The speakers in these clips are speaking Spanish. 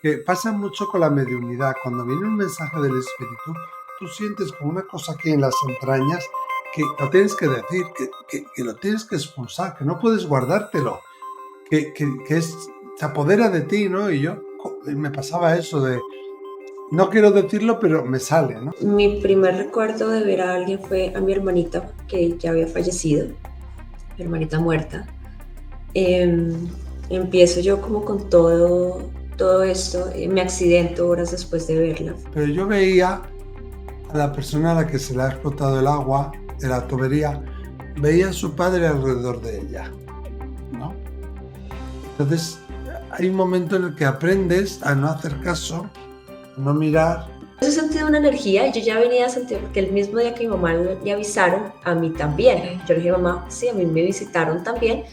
que pasa mucho con la mediunidad. Cuando viene un mensaje del espíritu, tú sientes como una cosa aquí en las entrañas que lo tienes que decir, que lo tienes que expulsar, que no puedes guardártelo, que se apodera de ti, ¿no? Y yo me pasaba eso de, no quiero decirlo, pero me sale, ¿no? Mi primer recuerdo de ver a alguien fue a mi hermanita, que ya había fallecido, mi hermanita muerta. Empiezo yo como con todo esto, me accidento horas después de verla. Pero yo veía a la persona a la que se le ha explotado el agua de la tubería, veía a su padre alrededor de ella, ¿no? Entonces, hay un momento en el que aprendes a no hacer caso, a no mirar. Yo he sentido una energía y yo ya venía a sentir, porque el mismo día que mi mamá le avisaron, a mí también. Yo le dije, mamá, sí, a mí me visitaron también.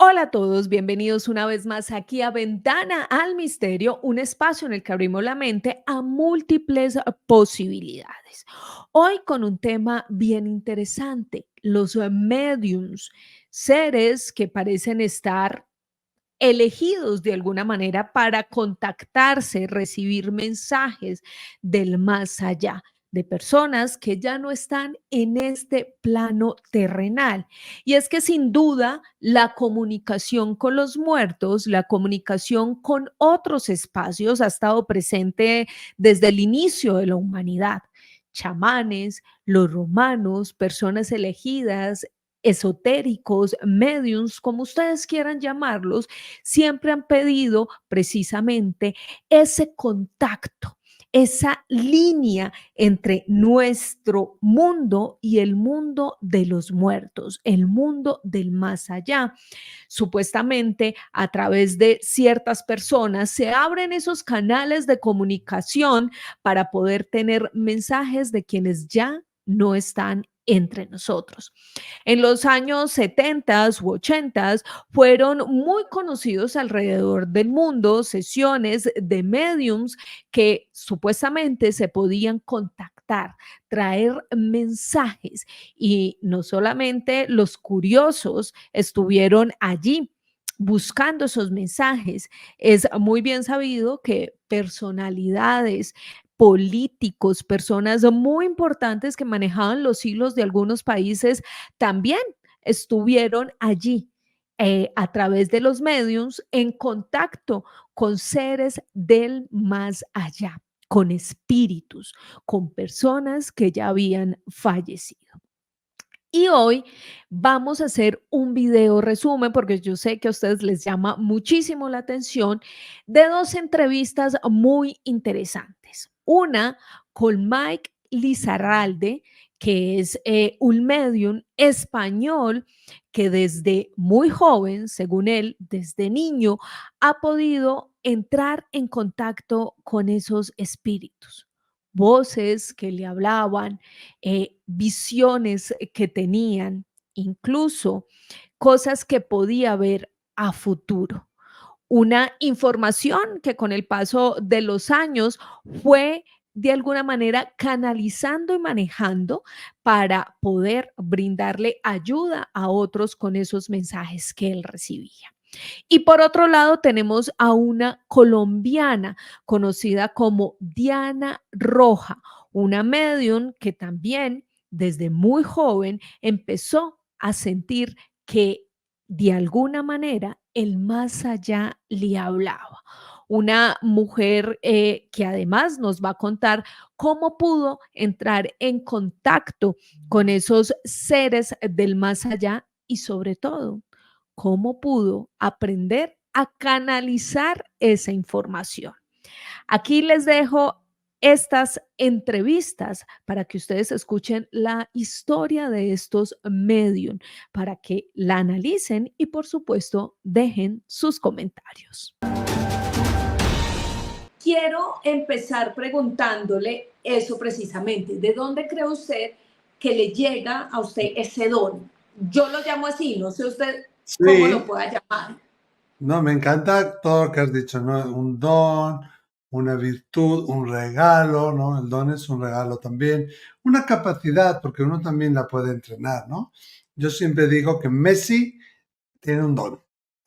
Hola a todos, bienvenidos una vez más aquí a Ventana al Misterio, un espacio en el que abrimos la mente a múltiples posibilidades. Hoy con un tema bien interesante, los mediums, seres que parecen estar elegidos de alguna manera para contactarse, recibir mensajes del más allá, de personas que ya no están en este plano terrenal. Y es que sin duda la comunicación con los muertos, la comunicación con otros espacios ha estado presente desde el inicio de la humanidad. Chamanes, los romanos, personas elegidas, esotéricos, mediums, como ustedes quieran llamarlos, siempre han pedido precisamente ese contacto, esa línea entre nuestro mundo y el mundo de los muertos, el mundo del más allá. Supuestamente a través de ciertas personas se abren esos canales de comunicación para poder tener mensajes de quienes ya no están entre nosotros. En los años 70 u 80 fueron muy conocidos alrededor del mundo sesiones de mediums que supuestamente se podían contactar, traer mensajes y no solamente los curiosos estuvieron allí buscando esos mensajes. Es muy bien sabido que personalidades, políticos, personas muy importantes que manejaban los hilos de algunos países también estuvieron allí a través de los mediums en contacto con seres del más allá, con espíritus, con personas que ya habían fallecido. Y hoy vamos a hacer un video resumen porque yo sé que a ustedes les llama muchísimo la atención de dos entrevistas muy interesantes. Una con Mike Lizarralde, que es un medium español que desde muy joven, según él, desde niño, ha podido entrar en contacto con esos espíritus, voces que le hablaban, visiones que tenían, incluso cosas que podía ver a futuro. Una información que con el paso de los años fue de alguna manera canalizando y manejando para poder brindarle ayuda a otros con esos mensajes que él recibía. Y por otro lado, tenemos a una colombiana conocida como Diana Roja, una medium que también desde muy joven empezó a sentir que de alguna manera el más allá le hablaba. Una mujer que además nos va a contar cómo pudo entrar en contacto con esos seres del más allá y sobre todo cómo pudo aprender a canalizar esa información. Aquí les dejo estas entrevistas para que ustedes escuchen la historia de estos medium, para que la analicen y por supuesto dejen sus comentarios. Quiero empezar preguntándole eso precisamente. ¿De dónde cree usted que le llega a usted ese don? Yo lo llamo así, no sé usted cómo lo Sí, pueda llamar. no, me encanta todo lo que has dicho, ¿no? Un don, una virtud, un regalo, ¿no? El don es un regalo también, una capacidad, porque uno también la puede entrenar, ¿no? Yo siempre digo que Messi tiene un don,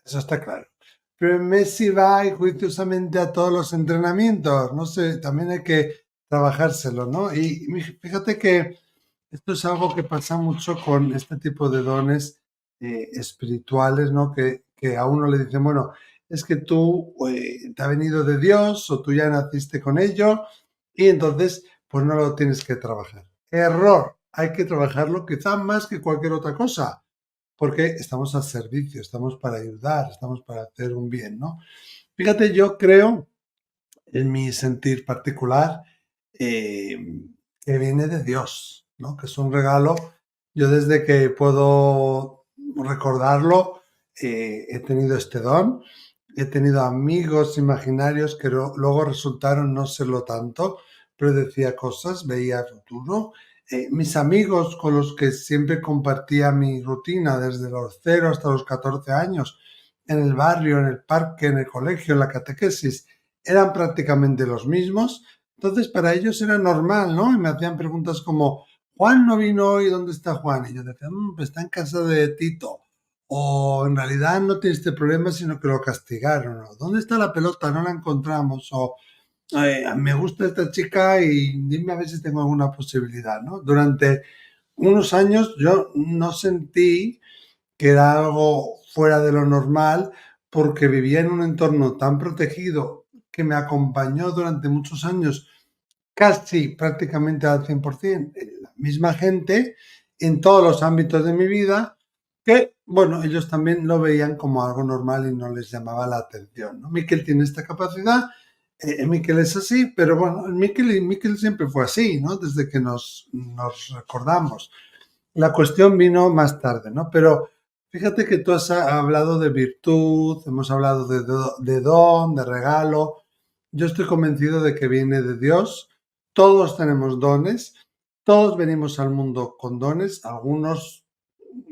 eso está claro. Pero Messi va y juiciosamente a todos los entrenamientos, no sé, también hay que trabajárselo, ¿no? Y fíjate que esto es algo que pasa mucho con este tipo de dones espirituales, ¿no? Que a uno le dicen, bueno, es que tú te ha venido de Dios o tú ya naciste con ello y entonces pues no lo tienes que trabajar. Error, hay que trabajarlo quizá más que cualquier otra cosa, porque estamos al servicio, estamos para ayudar, estamos para hacer un bien, ¿no? Fíjate, yo creo, en mi sentir particular, eh, que viene de Dios, ¿no? Que es un regalo. Yo desde que puedo recordarlo, he tenido este don, he tenido amigos imaginarios que luego resultaron no serlo tanto, pero decía cosas, veía el futuro. Mis amigos con los que siempre compartía mi rutina desde los 0 hasta los 14 años, en el barrio, en el parque, en el colegio, en la catequesis, eran prácticamente los mismos. Entonces, para ellos era normal, ¿no? Y me hacían preguntas como, Juan no vino hoy, ¿dónde está Juan? Y yo decía, pues está en casa de Tito. O en realidad no tiene este problema, sino que lo castigaron. ¿No? ¿Dónde está la pelota? No la encontramos. O me gusta esta chica y dime a ver si tengo alguna posibilidad, ¿no? Durante unos años yo no sentí que era algo fuera de lo normal porque vivía en un entorno tan protegido que me acompañó durante muchos años, casi prácticamente al 100%, la misma gente en todos los ámbitos de mi vida, que, bueno, ellos también lo veían como algo normal y no les llamaba la atención, ¿no? Miquel tiene esta capacidad, Miquel es así, pero bueno, Miquel siempre fue así, ¿no? Desde que nos recordamos. La cuestión vino más tarde, ¿no? Pero fíjate que tú has hablado de virtud, hemos hablado de don, de regalo. Yo estoy convencido de que viene de Dios. Todos tenemos dones, todos venimos al mundo con dones. Algunos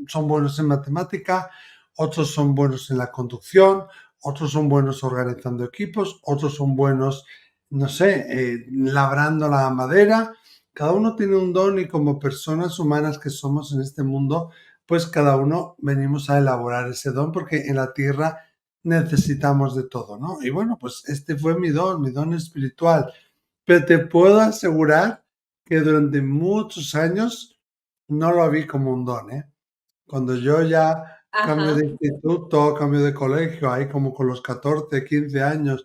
son buenos en matemática, otros son buenos en la conducción, otros son buenos organizando equipos, otros son buenos, no sé, labrando la madera. Cada uno tiene un don y como personas humanas que somos en este mundo, pues cada uno venimos a elaborar ese don porque en la tierra necesitamos de todo, ¿no? Y bueno, pues este fue mi don espiritual. Pero te puedo asegurar que durante muchos años no lo vi como un don, ¿eh? Cuando yo ya cambio Ajá. de instituto, cambio de colegio, ahí como con los 14, 15 años,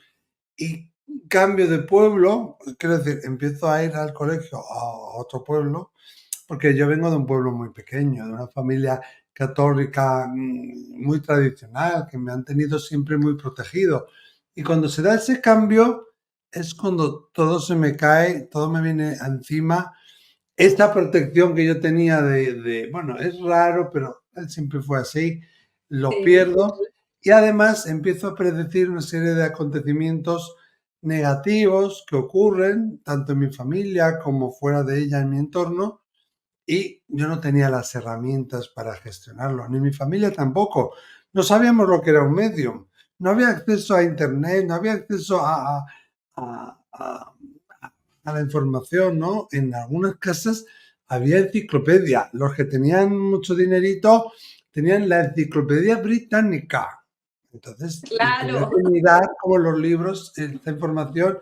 y cambio de pueblo, quiero decir, empiezo a ir al colegio a otro pueblo, porque yo vengo de un pueblo muy pequeño, de una familia católica muy tradicional, que me han tenido siempre muy protegido. Y cuando se da ese cambio, es cuando todo se me cae, todo me viene encima. Esta protección que yo tenía bueno, es raro, pero él siempre fue así, lo Sí. pierdo y además empiezo a predecir una serie de acontecimientos negativos que ocurren tanto en mi familia como fuera de ella en mi entorno y yo no tenía las herramientas para gestionarlo, ni mi familia tampoco. No sabíamos lo que era un medium, no había acceso a internet, no había acceso a- a- a la información, ¿no? En algunas casas había enciclopedia. Los que tenían mucho dinerito tenían la enciclopedia británica. Entonces, tenía Claro. que mirar como los libros, esta información,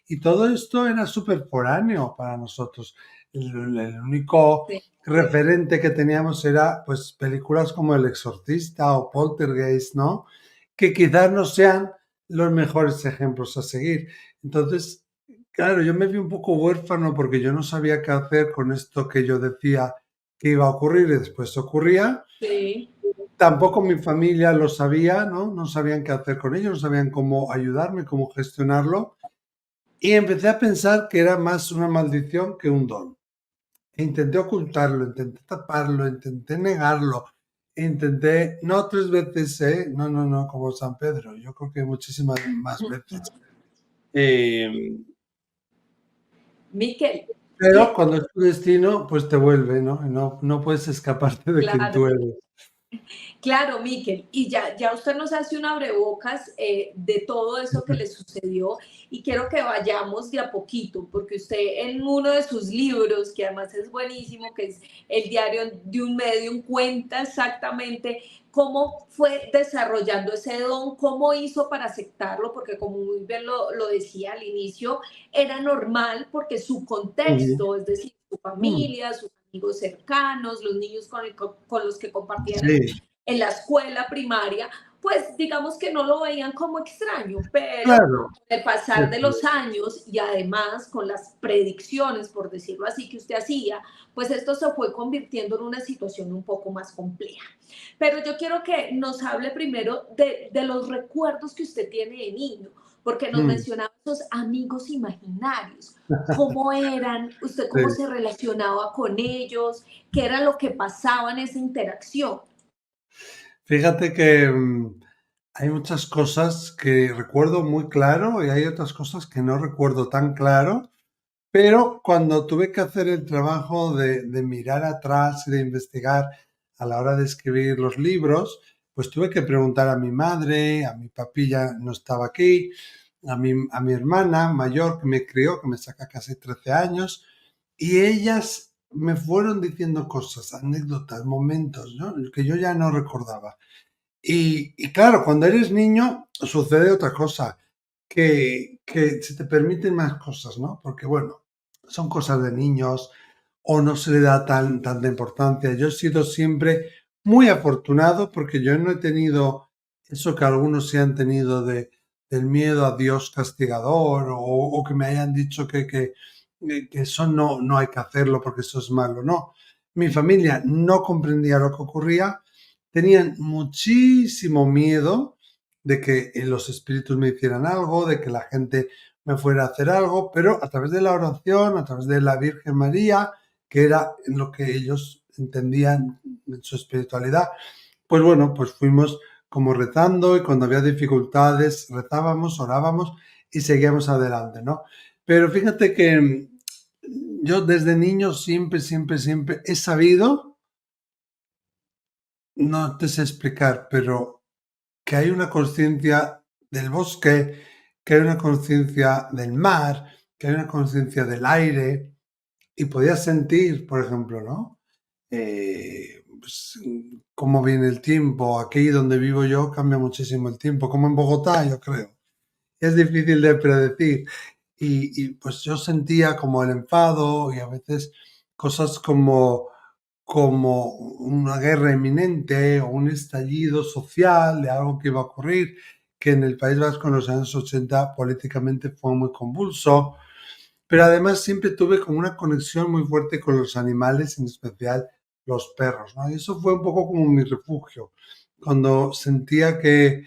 y todo esto era súper foráneo para nosotros. El único Sí. referente que teníamos era, pues, películas como El Exorcista o Poltergeist, ¿no? Que quizás no sean los mejores ejemplos a seguir. Entonces, claro, yo me vi un poco huérfano porque yo no sabía qué hacer con esto que yo decía que iba a ocurrir y después ocurría. Sí. Tampoco mi familia lo sabía, ¿no? No sabían qué hacer con ello, no sabían cómo ayudarme, cómo gestionarlo. Y empecé a pensar que era más una maldición que un don. E intenté ocultarlo, intenté taparlo, intenté negarlo, intenté, no 3 veces, ¿eh? No, no, no, como San Pedro, yo creo que muchísimas más veces. Eh, Miquel, Pero y cuando es tu destino, pues te vuelve, ¿no? Y no puedes escaparte de quien claro, tú eres. Claro, Miquel, y ya usted nos hace un abrebocas de todo eso que le sucedió y quiero que vayamos de a poquito, porque usted en uno de sus libros, que además es buenísimo, que es El diario de un medium, cuenta exactamente cómo fue desarrollando ese don, cómo hizo para aceptarlo, porque como muy bien lo decía al inicio, era normal porque su Ujú. contexto, es decir, su Mm, familia, sus amigos cercanos, los niños con los que compartían sí, en la escuela primaria, pues digamos que no lo veían como extraño, pero claro, con el pasar de eso los es. años y además con las predicciones, por decirlo así, que usted hacía, pues esto se fue convirtiendo en una situación un poco más compleja. Pero yo quiero que nos hable primero de los recuerdos que usted tiene de niño, porque nos Mm, mencionaba esos amigos imaginarios. ¿Cómo eran? ¿Usted cómo sí. se relacionaba con ellos? ¿Qué era lo que pasaba en esa interacción? Fíjate que, hay muchas cosas que recuerdo muy claro y hay otras cosas que no recuerdo tan claro, pero cuando tuve que hacer el trabajo de mirar atrás y de investigar a la hora de escribir los libros, pues tuve que preguntar a mi madre, a mi papi ya no estaba aquí, a mi hermana mayor que me crió, que me saca casi 13 años, y ellas me fueron diciendo cosas, anécdotas, momentos, ¿no? Que yo ya no recordaba. Y claro, cuando eres niño sucede otra cosa, que se te permiten más cosas, ¿no? Porque, bueno, son cosas de niños o no se le da tanta importancia. Yo he sido siempre muy afortunado porque yo no he tenido eso que algunos sí han tenido del miedo a Dios castigador o que me hayan dicho que eso no hay que hacerlo porque eso es malo. No, mi familia no comprendía lo que ocurría, tenían muchísimo miedo de que los espíritus me hicieran algo, de que la gente me fuera a hacer algo, pero a través de la oración, a través de la Virgen María, que era en lo que ellos entendían en su espiritualidad, pues bueno, pues fuimos como rezando y cuando había dificultades rezábamos, orábamos y seguíamos adelante, ¿no? Pero fíjate que yo desde niño siempre, siempre, siempre he sabido, no te sé explicar, pero que hay una conciencia del bosque, que hay una conciencia del mar, que hay una conciencia del aire, y podías sentir, por ejemplo, ¿no? Pues, cómo viene el tiempo. Aquí donde vivo yo cambia muchísimo el tiempo, como en Bogotá, yo creo. Es difícil de predecir. Pues yo sentía como el enfado y a veces cosas como una guerra inminente o un estallido social de algo que iba a ocurrir, que en el País Vasco en los años 80 políticamente fue muy convulso, pero además siempre tuve como una conexión muy fuerte con los animales, en especial los perros, ¿no? Y eso fue un poco como mi refugio, cuando sentía que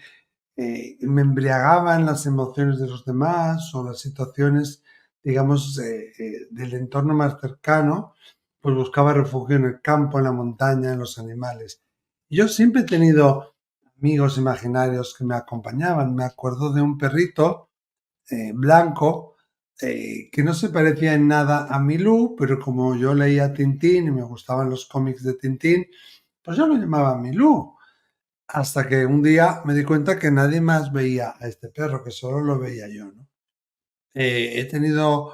me embriagaban las emociones de los demás o las situaciones, digamos, del entorno más cercano, pues buscaba refugio en el campo, en la montaña, en los animales. Yo siempre he tenido amigos imaginarios que me acompañaban. Me acuerdo de un perrito blanco que no se parecía en nada a Milú, pero como yo leía Tintín y me gustaban los cómics de Tintín, pues yo lo llamaba Milú. Hasta que un día me di cuenta que nadie más veía a este perro, que solo lo veía yo, ¿no? He tenido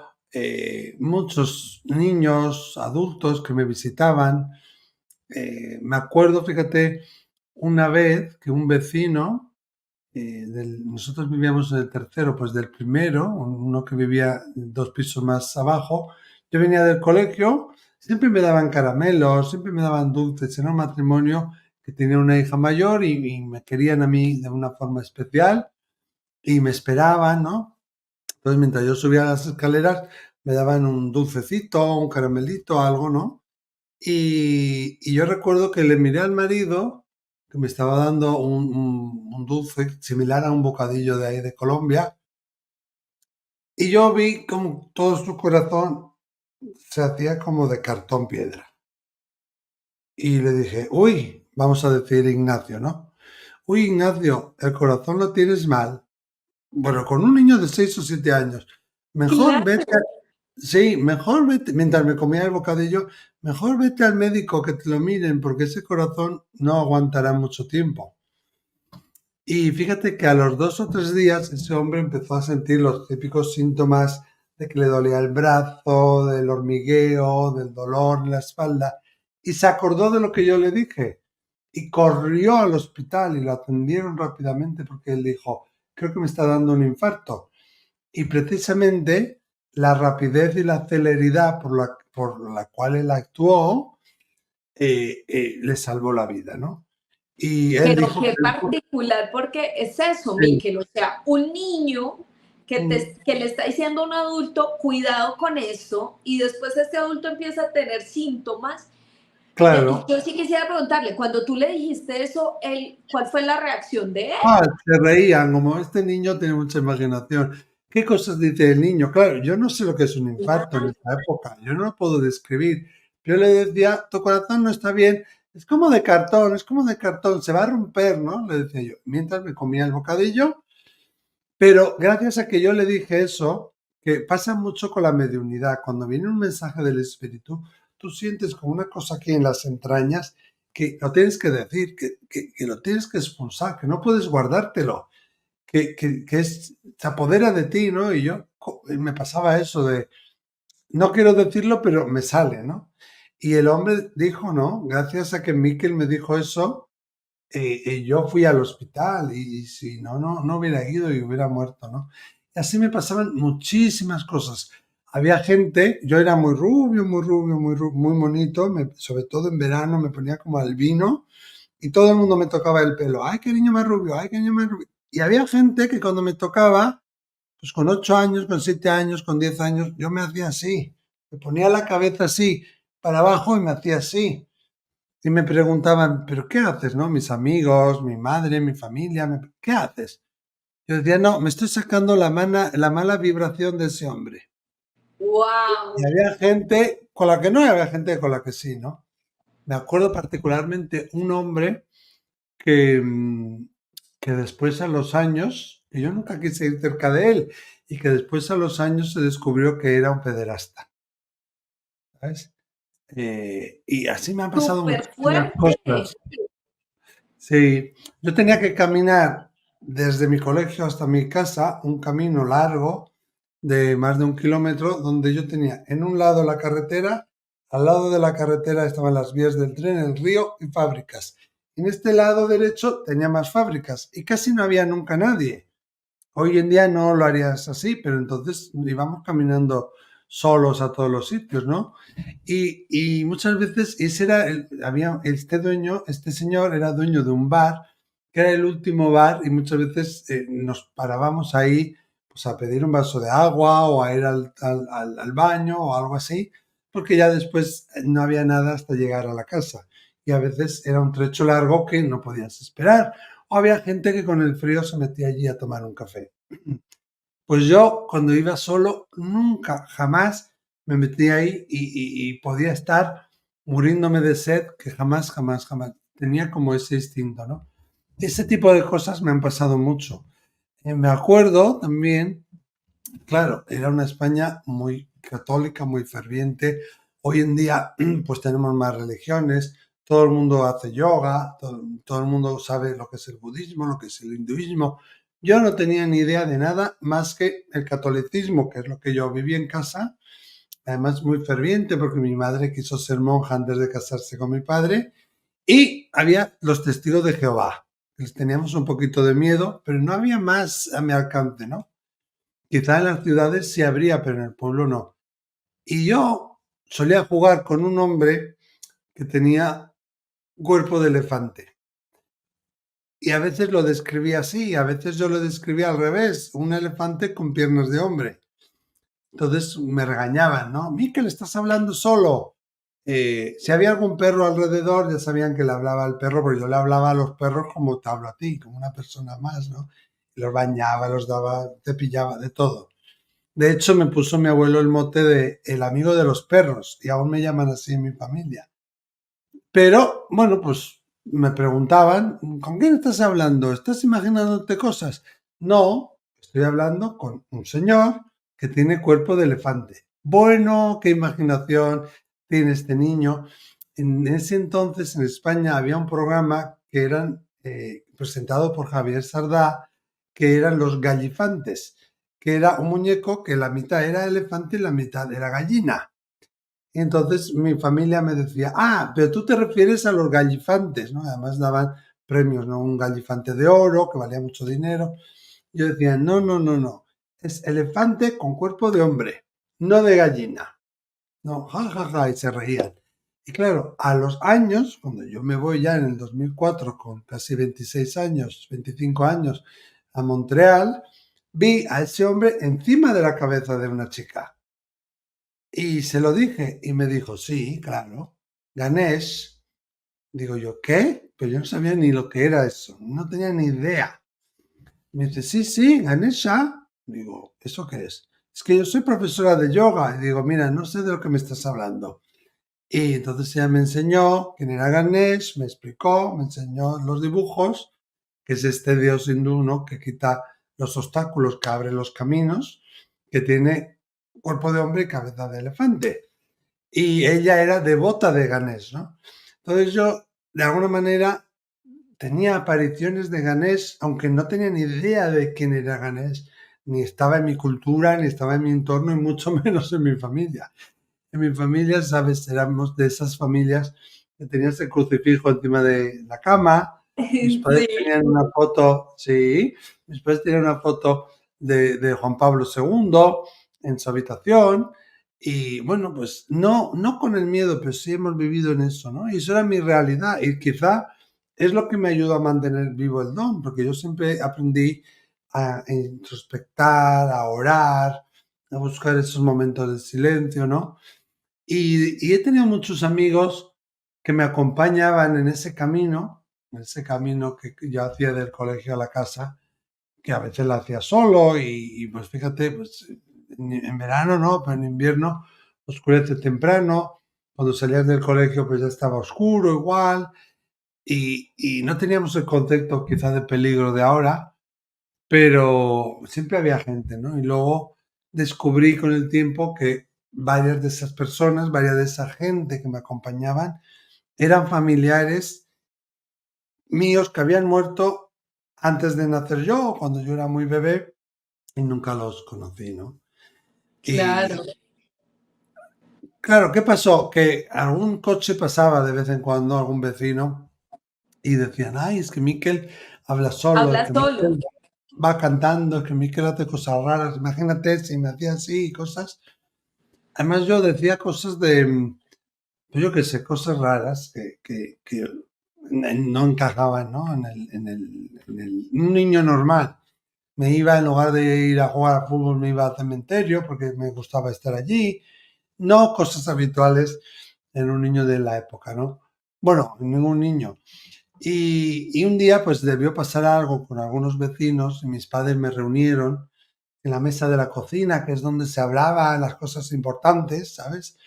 muchos niños, adultos que me visitaban. Me acuerdo, fíjate, una vez que un vecino, nosotros vivíamos en el tercero, pues del primero, uno que vivía 2 pisos más abajo, yo venía del colegio, siempre me daban caramelos, siempre me daban dulces, era un matrimonio que tenía una hija mayor y me querían a mí de una forma especial y me esperaban, ¿no? Entonces, mientras yo subía las escaleras, me daban un dulcecito, un caramelito, algo, ¿no? Y yo recuerdo que le miré al marido, que me estaba dando un dulce similar a un bocadillo de ahí de Colombia, y yo vi como todo su corazón se hacía como de cartón piedra. Y le dije, uy, vamos a decir Ignacio, ¿no? Uy, Ignacio, el corazón lo tienes mal. Bueno, con un niño de 6 o 7 años. Mejor Claro, vete, Sí, mejor vete, mientras me comía el bocadillo, mejor vete al médico que te lo miren, porque ese corazón no aguantará mucho tiempo. Y fíjate que a los 2 o 3 días ese hombre empezó a sentir los típicos síntomas de que le dolía el brazo, del hormigueo, del dolor en la espalda, y se acordó de lo que yo le dije y corrió al hospital y lo atendieron rápidamente porque él dijo, creo que me está dando un infarto. Y precisamente la rapidez y la celeridad por la cual él actuó le salvó la vida, ¿no? Y él Pero dijo qué que... particular, porque es eso, Sí, Miquel, o sea, un niño que le está diciendo a un adulto, cuidado con esto, y después este adulto empieza a tener síntomas. claro. Yo sí quisiera preguntarle, cuando tú le dijiste eso, ¿cuál fue la reacción de él? Se reían, como este niño tiene mucha imaginación. ¿Qué cosas dice el niño? Claro, yo no sé lo que es un infarto en esa época, yo no lo puedo describir. Yo le decía, tu corazón no está bien, es como de cartón, es como de cartón, se va a romper, ¿no? Le decía yo, mientras me comía el bocadillo, pero gracias a que yo le dije eso, que pasa mucho con la mediunidad, cuando viene un mensaje del espíritu, tú sientes como una cosa aquí en las entrañas que lo tienes que decir, que lo tienes que expulsar, que no puedes guardártelo, se apodera de ti, ¿no? Y yo me pasaba eso de, no quiero decirlo, pero me sale, ¿no? Y el hombre dijo, ¿no? Gracias a que Miquel me dijo eso, yo fui al hospital y si no, no hubiera ido y hubiera muerto, ¿no? Y así me pasaban muchísimas cosas. Había gente, yo era muy rubio, muy rubio, muy bonito, sobre todo en verano me ponía como albino y todo el mundo me tocaba el pelo. ¡Ay, qué niño más rubio! ¡Ay, qué niño más rubio! Y había gente que cuando me tocaba, pues con 8 años, con 7 años, con 10 años, yo me hacía así. Me ponía la cabeza así para abajo y me hacía así. Y me preguntaban, ¿pero qué haces, no? Mis amigos, mi madre, mi familia, ¿qué haces? Yo decía, no, me estoy sacando la mala vibración de ese hombre. Y ¡Wow! había gente con la que no y había gente con la que sí, ¿no? Me acuerdo particularmente un hombre que, que después a los años, que yo nunca quise ir cerca de él, y que después a los años se descubrió que era un pederasta, ¿sabes? Y así me han pasado Súper muchísimas fuerte. cosas. Sí, yo tenía que caminar desde mi colegio hasta mi casa, un camino largo de más de 1 kilómetro, donde yo tenía en un lado la carretera, al lado de la carretera estaban las vías del tren, el río y fábricas. En este lado derecho tenía más fábricas y casi no había nunca nadie. Hoy en día no lo harías así, pero entonces íbamos caminando solos a todos los sitios, ¿no? Y muchas veces ese era había este dueño, este señor era dueño de un bar, que era el último bar, y muchas veces nos parábamos ahí pues a pedir un vaso de agua o a ir al baño o algo así, porque ya después no había nada hasta llegar a la casa. Y a veces era un trecho largo que no podías esperar. O había gente que con el frío se metía allí a tomar un café. Pues yo, cuando iba solo, nunca, jamás me metí ahí y podía estar muriéndome de sed, que jamás, jamás, jamás. Tenía como ese instinto, ¿no? Ese tipo de cosas me han pasado mucho. Me acuerdo también, claro, era una España muy católica, muy ferviente. Hoy en día, pues tenemos más religiones, todo el mundo hace yoga, todo el mundo sabe lo que es el budismo, lo que es el hinduismo. Yo no tenía ni idea de nada más que el catolicismo, que es lo que yo viví en casa, además muy ferviente porque mi madre quiso ser monja antes de casarse con mi padre, y había los testigos de Jehová. Les teníamos un poquito de miedo, pero no había más a mi alcance, ¿no? Quizá en las ciudades sí habría, pero en el pueblo no. Y yo solía jugar con un hombre que tenía cuerpo de elefante. Y a veces lo describía así, a veces yo lo describía al revés, un elefante con piernas de hombre. Entonces me regañaban, ¿no? Miquel, estás hablando solo. Si había algún perro alrededor, ya sabían que le hablaba al perro, pero yo le hablaba a los perros como te hablo a ti, como una persona más, ¿no? Los bañaba, los daba, te pillaba, de todo. De hecho, me puso mi abuelo el mote de el amigo de los perros, y aún me llaman así en mi familia. Pero, bueno, pues me preguntaban, ¿con quién estás hablando? ¿Estás imaginándote cosas? No, estoy hablando con un señor que tiene cuerpo de elefante. bueno, qué imaginación tiene este niño. En ese entonces en España había un programa que eran presentado por Javier Sardá, que eran los Gallifantes, que era un muñeco que la mitad era elefante y la mitad era gallina. Y entonces mi familia me decía, pero tú te refieres a los gallifantes, ¿no? Además daban premios, ¿no? Un gallifante de oro que valía mucho dinero. Yo decía, no, no, no, no. Es elefante con cuerpo de hombre, no de gallina. No, ja, ja, ja, y se reían. Y claro, a los años, cuando yo me voy ya en el 2004 con casi 26 años, 25 años, a Montreal, vi a ese hombre encima de la cabeza de una chica. Y se lo dije y me dijo, sí, claro, Ganesh. Digo yo, ¿qué? Pero yo no sabía ni lo que era eso, no tenía ni idea. Me dice, sí, sí, Ganesha. Digo, ¿eso qué es? Es que yo soy profesora de yoga. Y digo, mira, no sé de lo que me estás hablando. Y entonces ella me enseñó quién era Ganesh, me explicó, me enseñó los dibujos, que es este dios hindú, ¿no? Que quita los obstáculos, que abre los caminos, que tiene cuerpo de hombre y cabeza de elefante. Y ella era devota de Ganesh, ¿no? Entonces yo, de alguna manera, tenía apariciones de Ganesh, aunque no tenía ni idea de quién era Ganesh, ni estaba en mi cultura, ni estaba en mi entorno, y mucho menos en mi familia. En mi familia, sabes, éramos de esas familias que tenías el crucifijo encima de la cama. Mis padres Sí. tenían una foto, sí, mis padres tenían una foto de Juan Pablo II en su habitación. Y bueno, pues no, no con el miedo, pero sí hemos vivido en eso, ¿no? Y eso era mi realidad. Y quizá es lo que me ayudó a mantener vivo el don, porque yo siempre aprendí a introspectar, a orar, a buscar esos momentos de silencio, ¿no? Y he tenido muchos amigos que me acompañaban en ese camino que yo hacía del colegio a la casa, que a veces lo hacía solo y pues fíjate, pues en verano no, pero en invierno oscurece temprano, cuando salías del colegio pues ya estaba oscuro igual y no teníamos el concepto quizá de peligro de ahora, pero siempre había gente, ¿no? Y luego descubrí con el tiempo que varias de esas personas, varias de esa gente que me acompañaban, eran familiares míos que habían muerto antes de nacer yo, cuando yo era muy bebé y nunca los conocí, ¿no? Claro. Y claro, ¿qué pasó? Que algún coche pasaba de vez en cuando, algún vecino, y decían, ay, es que Miquel habla solo, es Habla que solo. Miquel va cantando, es que Miquel hace cosas raras. Imagínate si me hacía así cosas. Además, yo decía cosas pues yo qué sé, cosas raras que no encajaban, ¿no? Un niño normal. Me iba, en lugar de ir a jugar al fútbol, me iba al cementerio porque me gustaba estar allí. No cosas habituales en un niño de la época, ¿no? Bueno, en ningún niño. Y un día, pues debió pasar algo con algunos vecinos y mis padres me reunieron en la mesa de la cocina, que es donde se hablaba las cosas importantes, ¿sabes?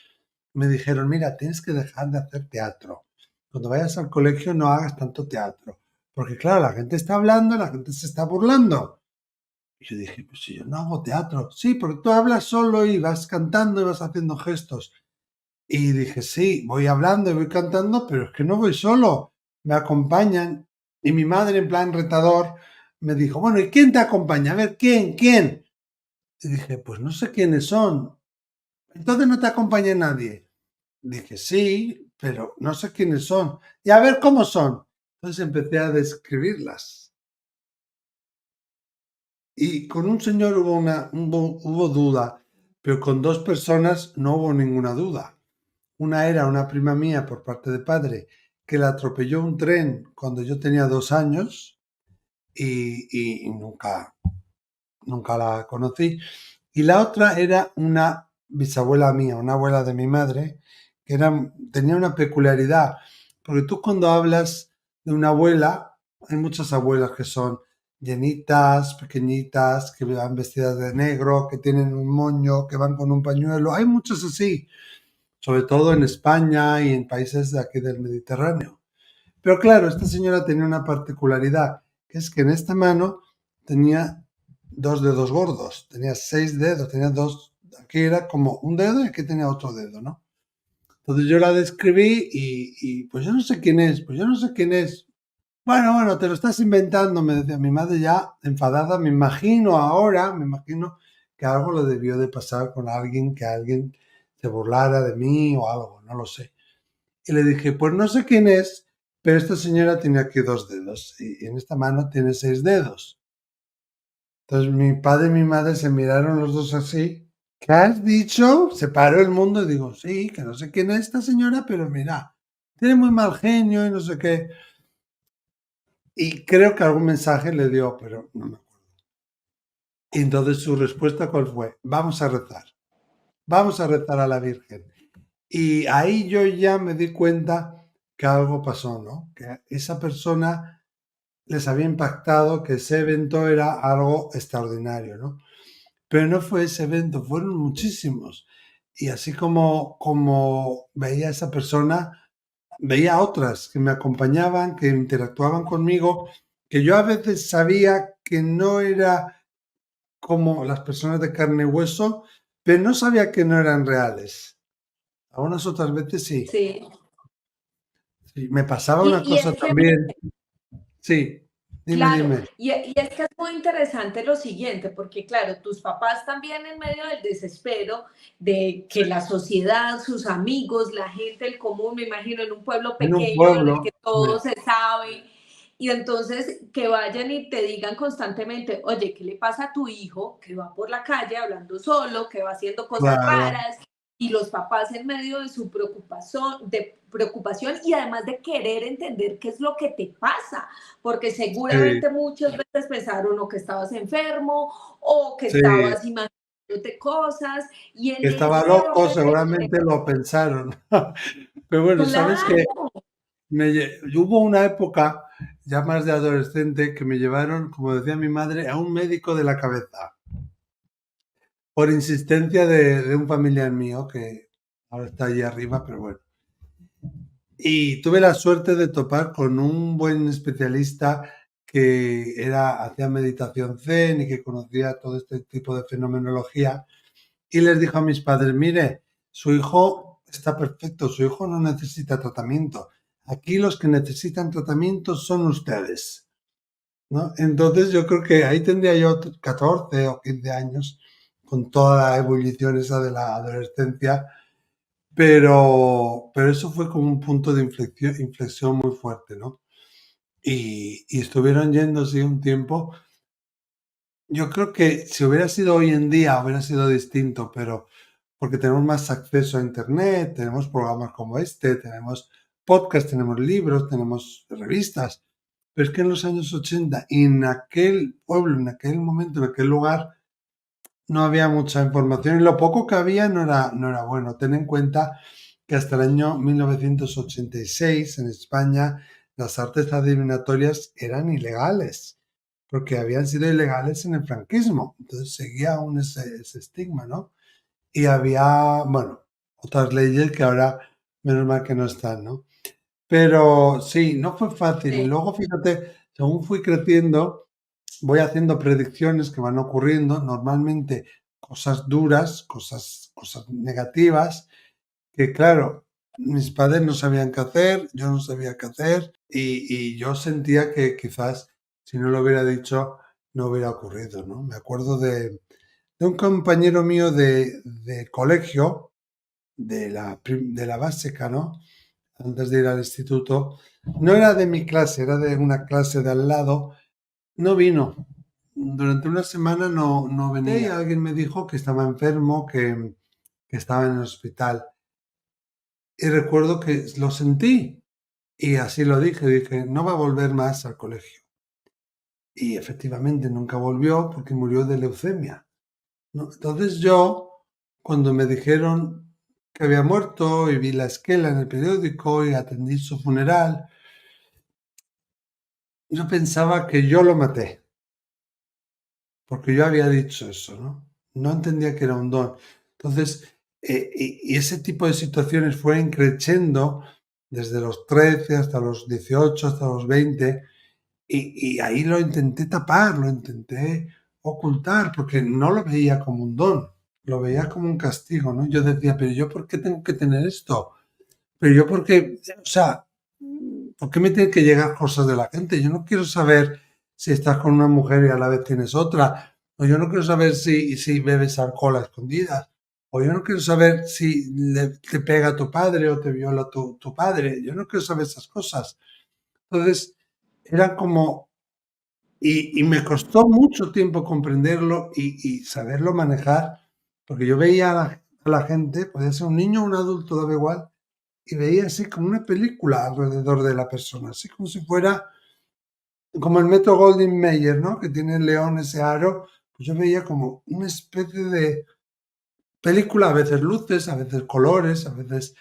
Me dijeron, mira, tienes que dejar de hacer teatro. Cuando vayas al colegio no hagas tanto teatro. Porque claro, la gente está hablando, la gente se está burlando. Y yo dije, pues si yo no hago teatro. Sí, porque tú hablas solo y vas cantando y vas haciendo gestos. Y dije, sí, voy hablando y voy cantando, pero es que no voy solo. Me acompañan. Y mi madre, en plan retador, me dijo, bueno, ¿y quién te acompaña? A ver, ¿quién? ¿Quién? Y dije, pues no sé quiénes son. Entonces no te acompaña nadie. Dije, sí, pero no sé quiénes son. Y a ver cómo son. Entonces empecé a describirlas. Y con un señor hubo duda, pero con dos personas no hubo ninguna duda. Una era una prima mía por parte de padre que la atropelló un tren cuando yo tenía 2 años y nunca la conocí. Y la otra era una bisabuela mía, una abuela de mi madre, que tenía una peculiaridad, porque tú cuando hablas de una abuela, hay muchas abuelas que son llenitas, pequeñitas, que van vestidas de negro, que tienen un moño, que van con un pañuelo, hay muchas así, sobre todo en España y en países de aquí del Mediterráneo. Pero claro, esta señora tenía una particularidad, que es que en esta mano tenía dos dedos gordos, tenía 6 dedos, tenía dos aquí era como un dedo y aquí tenía otro dedo, ¿no? Entonces yo la describí y pues yo no sé quién es, pues yo no sé quién es. Bueno, te lo estás inventando, me decía mi madre ya enfadada, me imagino ahora, me imagino que algo le debió de pasar con alguien, que alguien se burlara de mí o algo, no lo sé. Y le dije, pues no sé quién es, pero esta señora tiene aquí 2 dedos y en esta mano tiene 6 dedos. Entonces mi padre y mi madre se miraron los dos así. ¿Qué has dicho? Se paró el mundo y digo, sí, que no sé quién es esta señora, pero mira, tiene muy mal genio y no sé qué. Y creo que algún mensaje le dio, pero no me acuerdo. Y entonces su respuesta, ¿cuál fue? Vamos a rezar a la Virgen. Y ahí yo ya me di cuenta que algo pasó, ¿no? Que esa persona les había impactado, que ese evento era algo extraordinario, ¿no? Pero no fue ese evento, fueron muchísimos. Y así como veía a esa persona, veía a otras que me acompañaban, que interactuaban conmigo, que yo a veces sabía que no era como las personas de carne y hueso, pero no sabía que no eran reales. Algunas otras veces sí. Sí. Sí, me pasaba una Y cosa es que también. Sí, claro, dime. y es que es muy interesante lo siguiente, porque claro, tus papás también en medio del desespero de que la sociedad, sus amigos, la gente, el común, me imagino en un pueblo En un pequeño en el que pueblo, todo se sabe, y entonces que vayan y te digan constantemente, oye, ¿qué le pasa a tu hijo que va por la calle hablando solo, que va haciendo cosas claro, raras? Y los papás en medio de su preocupación y además de querer entender qué es lo que te pasa, porque sí, seguramente muchas veces pensaron o que estabas enfermo o que sí, estabas imaginándote cosas y que en estaba ese loco, orden de seguramente lo pensaron. Pero bueno, sabes que claro, hubo una época, ya más de adolescente, que me llevaron, como decía mi madre, a un médico de la cabeza, por insistencia de un familiar mío, que ahora está allí arriba, pero bueno. Y tuve la suerte de topar con un buen especialista que hacía meditación zen y que conocía todo este tipo de fenomenología. Y les dijo a mis padres, mire, su hijo está perfecto, su hijo no necesita tratamiento. Aquí los que necesitan tratamiento son ustedes, ¿no? Entonces yo creo que ahí tendría yo 14 o 15 años, con toda la ebullición esa de la adolescencia, pero eso fue como un punto de inflexión muy fuerte, ¿no? Y estuvieron yéndose un tiempo. Yo creo que si hubiera sido hoy en día, hubiera sido distinto, pero porque tenemos más acceso a Internet, tenemos programas como este, tenemos podcasts, tenemos libros, tenemos revistas. Pero es que en los años 80, en aquel pueblo, en aquel momento, en aquel lugar, no había mucha información y lo poco que había no era bueno. Ten en cuenta que hasta el año 1986 en España las artes adivinatorias eran ilegales, porque habían sido ilegales en el franquismo. Entonces seguía aún ese estigma, ¿no? Y había, bueno, otras leyes que ahora menos mal que no están, ¿no? Pero sí, no fue fácil. Y sí, luego, fíjate, según fui creciendo, voy haciendo predicciones que van ocurriendo, normalmente cosas duras, cosas negativas, que claro, mis padres no sabían qué hacer, yo no sabía qué hacer, y yo sentía que quizás si no lo hubiera dicho no hubiera ocurrido, ¿no? Me acuerdo de un compañero mío de colegio, de la básica, ¿no? Antes de ir al instituto, no era de mi clase, era de una clase de al lado, no vino. Durante una semana no venía. Y alguien me dijo que estaba enfermo, que estaba en el hospital. Y recuerdo que lo sentí y así lo dije, no va a volver más al colegio. Y efectivamente nunca volvió porque murió de leucemia, ¿no? Entonces yo, cuando me dijeron que había muerto y vi la esquela en el periódico y atendí su funeral, yo pensaba que yo lo maté, porque yo había dicho eso, ¿no? No entendía que era un don. Entonces, y ese tipo de situaciones fue creciendo desde los 13 hasta los 18, hasta los 20, y ahí lo intenté tapar, lo intenté ocultar, porque no lo veía como un don. lo veía como un castigo, ¿no? Yo decía, pero yo ¿por qué tengo que tener esto? Pero yo ¿por qué? O sea, ¿por qué me tienen que llegar cosas de la gente? Yo no quiero saber si estás con una mujer y a la vez tienes otra. O yo no quiero saber si bebes alcohol a escondidas. O yo no quiero saber si te pega tu padre o te viola tu padre. Yo no quiero saber esas cosas. Entonces, era como... Y me costó mucho tiempo comprenderlo y saberlo manejar, porque yo veía a la gente, podía ser un niño o un adulto, daba igual, y veía así como una película alrededor de la persona, así como si fuera como el Metro Goldwyn Mayer, ¿no? Que tiene el león, ese aro, pues yo veía como una especie de película, a veces luces, a veces colores, a veces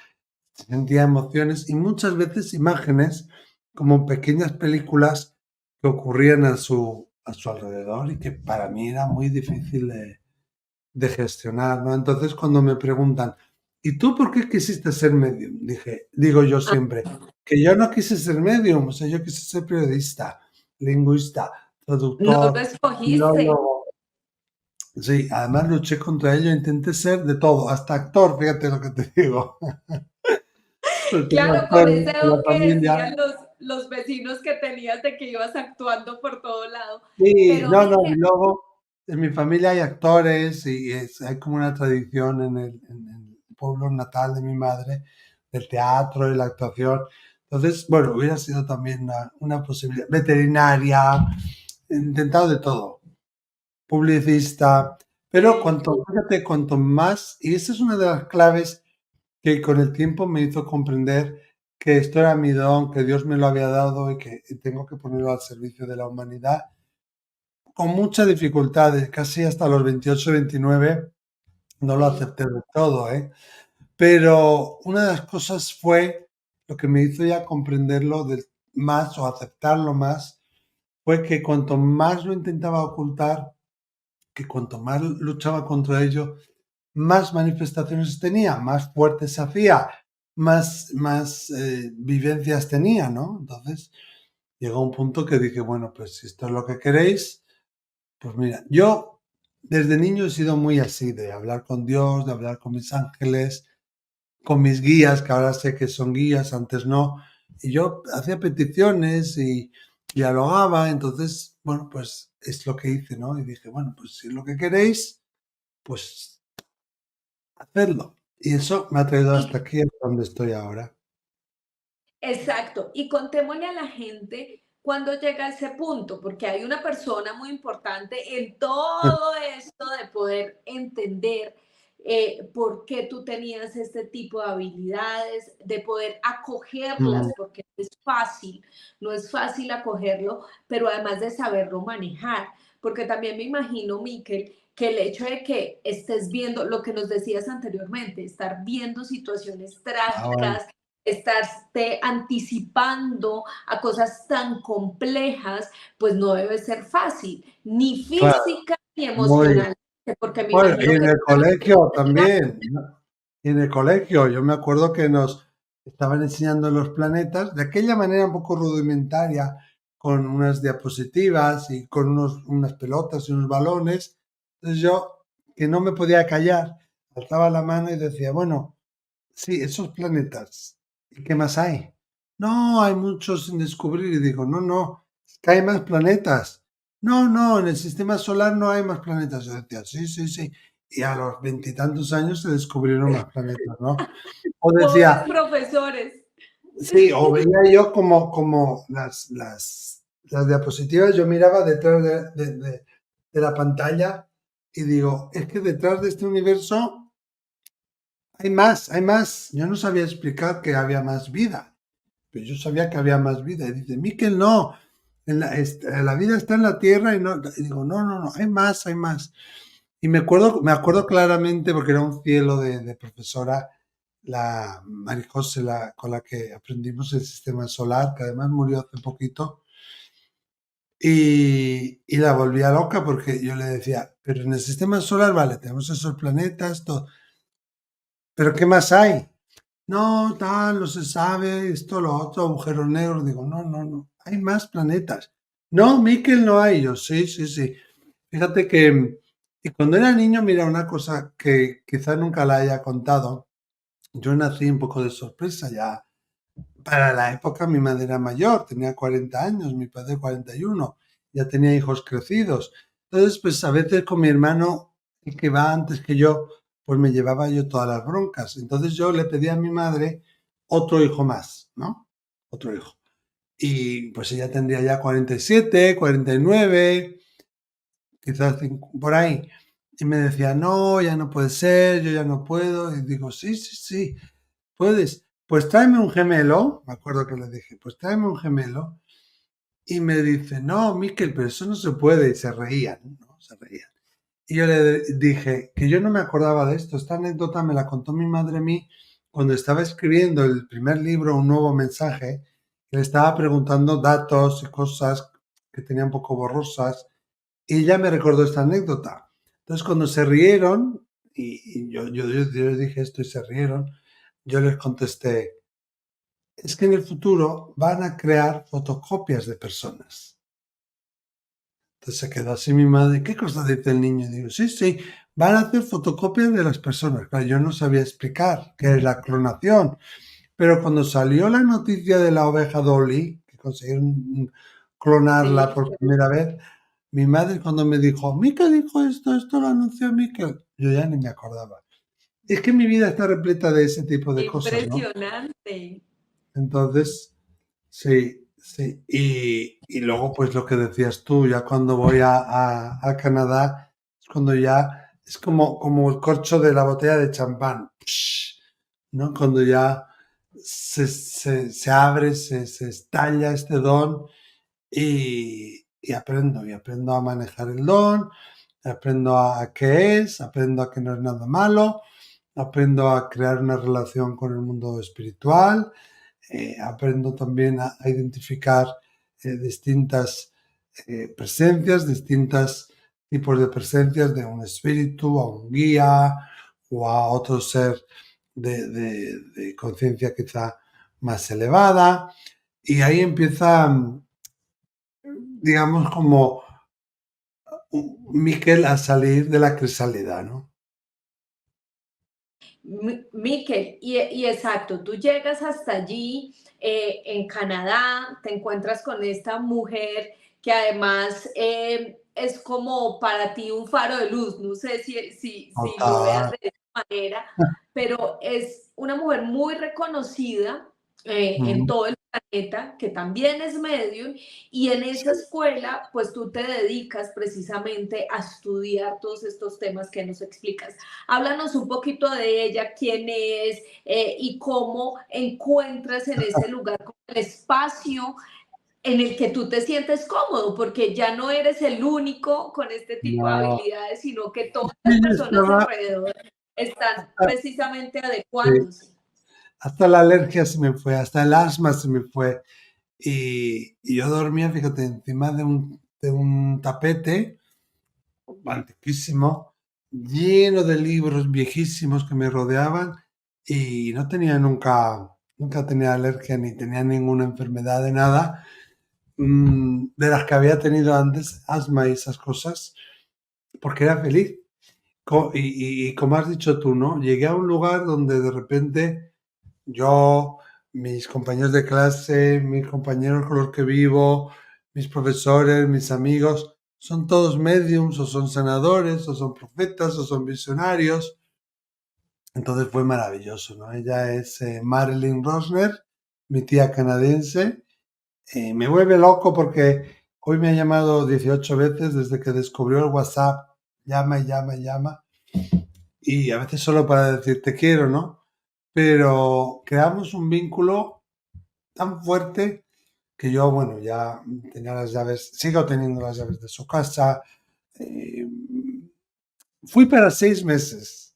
sentía emociones y muchas veces imágenes como pequeñas películas que ocurrían a su alrededor y que para mí era muy difícil de gestionar, ¿no? Entonces, cuando me preguntan, ¿y tú por qué quisiste ser medium? Digo yo Ah, siempre, que yo no quise ser medium, o sea, yo quise ser periodista, lingüista, No lo traductor, escogiste. filólogo. Sí, además luché contra ello, intenté ser de todo, hasta actor, fíjate lo que te digo. Pues tengo Claro, con actores ese en la don que familia. decían los vecinos que tenías de que ibas actuando por todo lado. Sí, Pero no, no, y Miguel, luego en mi familia hay actores y hay como una tradición en el pueblo natal de mi madre del teatro y la actuación. Entonces, bueno, hubiera sido también una posibilidad. Veterinaria, he intentado de todo, publicista, pero fíjate, cuanto más, y esa es una de las claves que con el tiempo me hizo comprender que esto era mi don, que Dios me lo había dado y que tengo que ponerlo al servicio de la humanidad con muchas dificultades, casi hasta los 28, 29 no lo sí. acepté del todo, ¿eh? Pero una de las cosas fue lo que me hizo ya comprenderlo más o aceptarlo más, fue que cuanto más lo intentaba ocultar, que cuanto más luchaba contra ello, más manifestaciones tenía, más fuerte se hacía, más vivencias tenía, ¿no? Entonces llegó un punto que dije, bueno, pues si esto es lo que queréis, pues mira, yo desde niño he sido muy así, de hablar con Dios, de hablar con mis ángeles, con mis guías, que ahora sé que son guías, antes no. Y yo hacía peticiones y dialogaba, entonces, bueno, pues es lo que hice, ¿no? Y dije, bueno, pues si es lo que queréis, pues hacedlo. Y eso me ha traído hasta aquí, hasta donde estoy ahora. exacto. Y contémosle a la gente cuándo llega a ese punto, porque hay una persona muy importante en todo esto de poder entender por qué tú tenías este tipo de habilidades, de poder Mm, acogerlas, porque no es fácil acogerlo, pero además de saberlo manejar, porque también me imagino, Miquel, que el hecho de que estés viendo lo que nos decías anteriormente, estar viendo situaciones bueno, trágicas, estarte anticipando a cosas tan complejas, pues no debe ser fácil, ni claro, física ni muy. emocional, porque me Bueno, y imagino en que el tú también colegio también, ¿no? Y en el colegio, yo me acuerdo que nos estaban enseñando los planetas de aquella manera un poco rudimentaria, con unas diapositivas y con unas pelotas y unos balones. Entonces yo, que no me podía callar, alzaba la mano y decía, bueno, sí, esos planetas, ¿y qué más hay? No, hay muchos sin descubrir. Y digo, no, no, es que hay más planetas. No, no, en el sistema solar no hay más planetas. Yo decía, sí, sí, sí. Y a los veintitantos años se descubrieron más planetas, ¿no? O pobres decía, profesores. sí, o veía yo como las diapositivas, yo miraba detrás de la pantalla y digo, es que detrás de este universo hay más, hay más. Yo no sabía explicar que había más vida, pero yo sabía que había más vida. Y dice, Miquel, no, la vida está en la Tierra y no. Y digo, no, no, no, hay más, hay más. Y me acuerdo claramente, porque era un cielo de profesora, la Marijose, con la que aprendimos el sistema solar, que además murió hace poquito, y la volvía loca porque yo le decía, pero en el sistema solar, vale, tenemos esos planetas, todo, pero ¿qué más hay? No, tal, no se sabe, esto, lo otro, agujeros negros. Digo, no, no, no, hay más planetas. No, Miquel, no hay. Yo, sí, sí, sí. Fíjate que Y cuando era niño, mira, una cosa que quizá nunca la haya contado, yo nací un poco de sorpresa ya. Para la época mi madre era mayor, tenía 40 años, mi padre 41, ya tenía hijos crecidos. Entonces, pues a veces con mi hermano, el que va antes que yo, pues me llevaba yo todas las broncas. Entonces yo le pedí a mi madre otro hijo más, ¿no? Otro hijo. Y pues ella tendría ya 47, 49, quizás por ahí. Y me decía, no, ya no puede ser, yo ya no puedo. Y digo, sí, sí, sí, puedes. Pues tráeme un gemelo, me acuerdo que le dije, pues tráeme un gemelo. Y me dice, no, Miquel, pero eso no se puede. Y se reían, ¿no? Se reían. Y yo le dije que yo no me acordaba de esto. Esta anécdota me la contó mi madre a mí cuando estaba escribiendo el primer libro, Un nuevo mensaje. Le estaba preguntando datos y cosas que tenía un poco borrosas. Y ella me recordó esta anécdota. Entonces, cuando se rieron, y yo les dije esto y se rieron, yo les contesté, es que en el futuro van a crear fotocopias de personas. Entonces se quedó así mi madre, ¿qué cosa dice el niño? Y digo, sí, sí, van a hacer fotocopias de las personas. Claro, yo no sabía explicar qué es la clonación, pero cuando salió la noticia de la oveja Dolly, que consiguieron clonarla Sí, por primera vez, mi madre cuando me dijo, Mica dijo esto lo anunció Mica, yo ya ni me acordaba. Es que mi vida está repleta de ese tipo de cosas, ¿no? impresionante. Entonces, sí, sí. Y luego, pues lo que decías tú, ya cuando voy a Canadá, es cuando ya es como el corcho de la botella de champán, psh, ¿no? Cuando ya se abre, se estalla este don y aprendo a manejar el don, aprendo a qué es, aprendo a que no es nada malo, aprendo a crear una relación con el mundo espiritual, aprendo también a identificar distintas presencias, distintos tipos de presencias de un espíritu, a un guía o a otro ser de conciencia quizá más elevada. Y ahí empieza, digamos, como Miquel a salir de la crisálida, ¿no? Miquel, y exacto, tú llegas hasta allí, en Canadá, te encuentras con esta mujer que además es como para ti un faro de luz, no sé si lo veas Total. de esa manera, pero es una mujer muy reconocida en Ujú. todo el planeta, que también es medium, y en esa Sí. escuela, pues tú te dedicas precisamente a estudiar todos estos temas que nos explicas. Háblanos un poquito de ella, quién es y cómo encuentras en ese lugar como el espacio en el que tú te sientes cómodo, porque ya no eres el único con este tipo de No, habilidades, sino que todas las sí, yo personas estaba, alrededor están hasta, precisamente sí, adecuándose. hasta la alergia se me fue, hasta el asma se me fue. Y yo dormía, fíjate, encima de un tapete antiquísimo, lleno de libros viejísimos que me rodeaban y no tenía nunca tenía alergia ni tenía ninguna enfermedad de nada, de las que había tenido antes, asma y esas cosas, porque era feliz. Y como has dicho tú, ¿no? Llegué a un lugar donde de repente yo, mis compañeros de clase, mis compañeros con los que vivo, mis profesores, mis amigos, son todos mediums o son sanadores o son profetas o son visionarios. Entonces fue maravilloso, ¿no? Ella es Marilyn Rosner, mi tía canadiense. Me vuelve loco porque hoy me ha llamado 18 veces desde que descubrió el WhatsApp. Llama y llama y llama. Y a veces solo para decir te quiero, ¿no? Pero creamos un vínculo tan fuerte que yo, bueno, ya tenía las llaves, sigo teniendo las llaves de su casa. eh, Fui para 6 meses.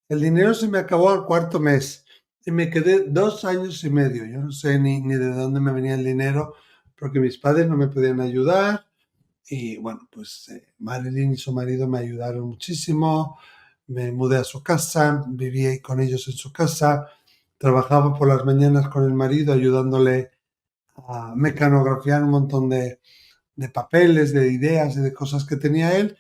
El dinero se me acabó al cuarto mes y me quedé 2 años y medio. Yo no sé ni de dónde me venía el dinero porque mis padres no me podían ayudar. Y bueno, pues Marilyn y su marido me ayudaron muchísimo. Me mudé a su casa, viví ahí con ellos en su casa. Trabajaba por las mañanas con el marido ayudándole a mecanografiar un montón de papeles, de ideas y de cosas que tenía él.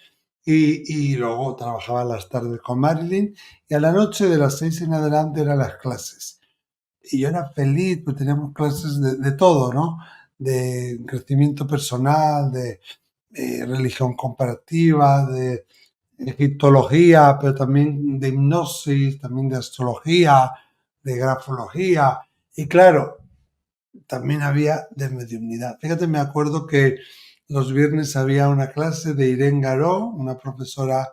y luego trabajaba las tardes con Marilyn y a la noche de las 6 en adelante eran las clases. Y yo era feliz, pues teníamos clases de todo, ¿no? De crecimiento personal, de religión comparativa, de egiptología, pero también de hipnosis, también de astrología, de grafología. Y claro, también había de mediunidad. Fíjate, me acuerdo que los viernes había una clase de Irene Garó, una profesora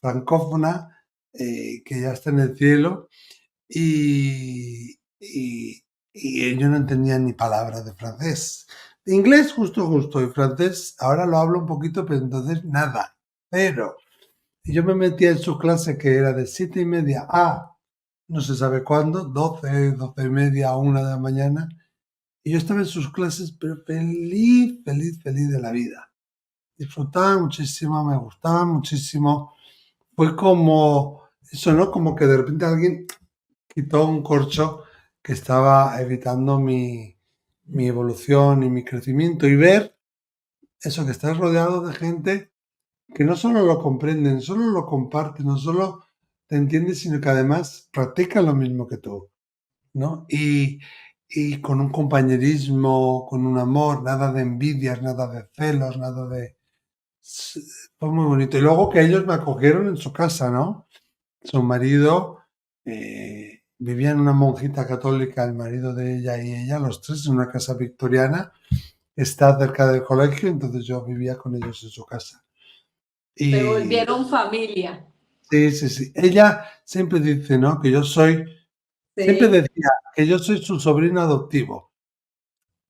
francófona que ya está en el cielo, y yo no entendía ni palabra de francés. De inglés justo, y francés ahora lo hablo un poquito, pero entonces nada, pero y yo me metía en su clase que era de 7:30 a no se sabe cuándo, 12:30, 1 de la mañana, y yo estaba en sus clases, pero feliz de la vida. Disfrutaba muchísimo, me gustaba muchísimo. Fue como eso, ¿no? Como que de repente alguien quitó un corcho que estaba evitando mi evolución y mi crecimiento, y ver eso, que estás rodeado de gente que no solo lo comprenden, no solo lo comparten, no solo te entienden, sino que además practican lo mismo que tú, ¿no? Y con un compañerismo, con un amor, nada de envidias, nada de celos, nada de... Fue muy bonito. Y luego que ellos me acogieron en su casa, ¿no? Su marido vivía en una monjita católica, el marido de ella y ella, los tres, en una casa victoriana. Está cerca del colegio, entonces yo vivía con ellos en su casa. Se Y volvieron familia. sí. Ella siempre dice, ¿no? Siempre Sí. decía que yo soy su sobrino adoptivo.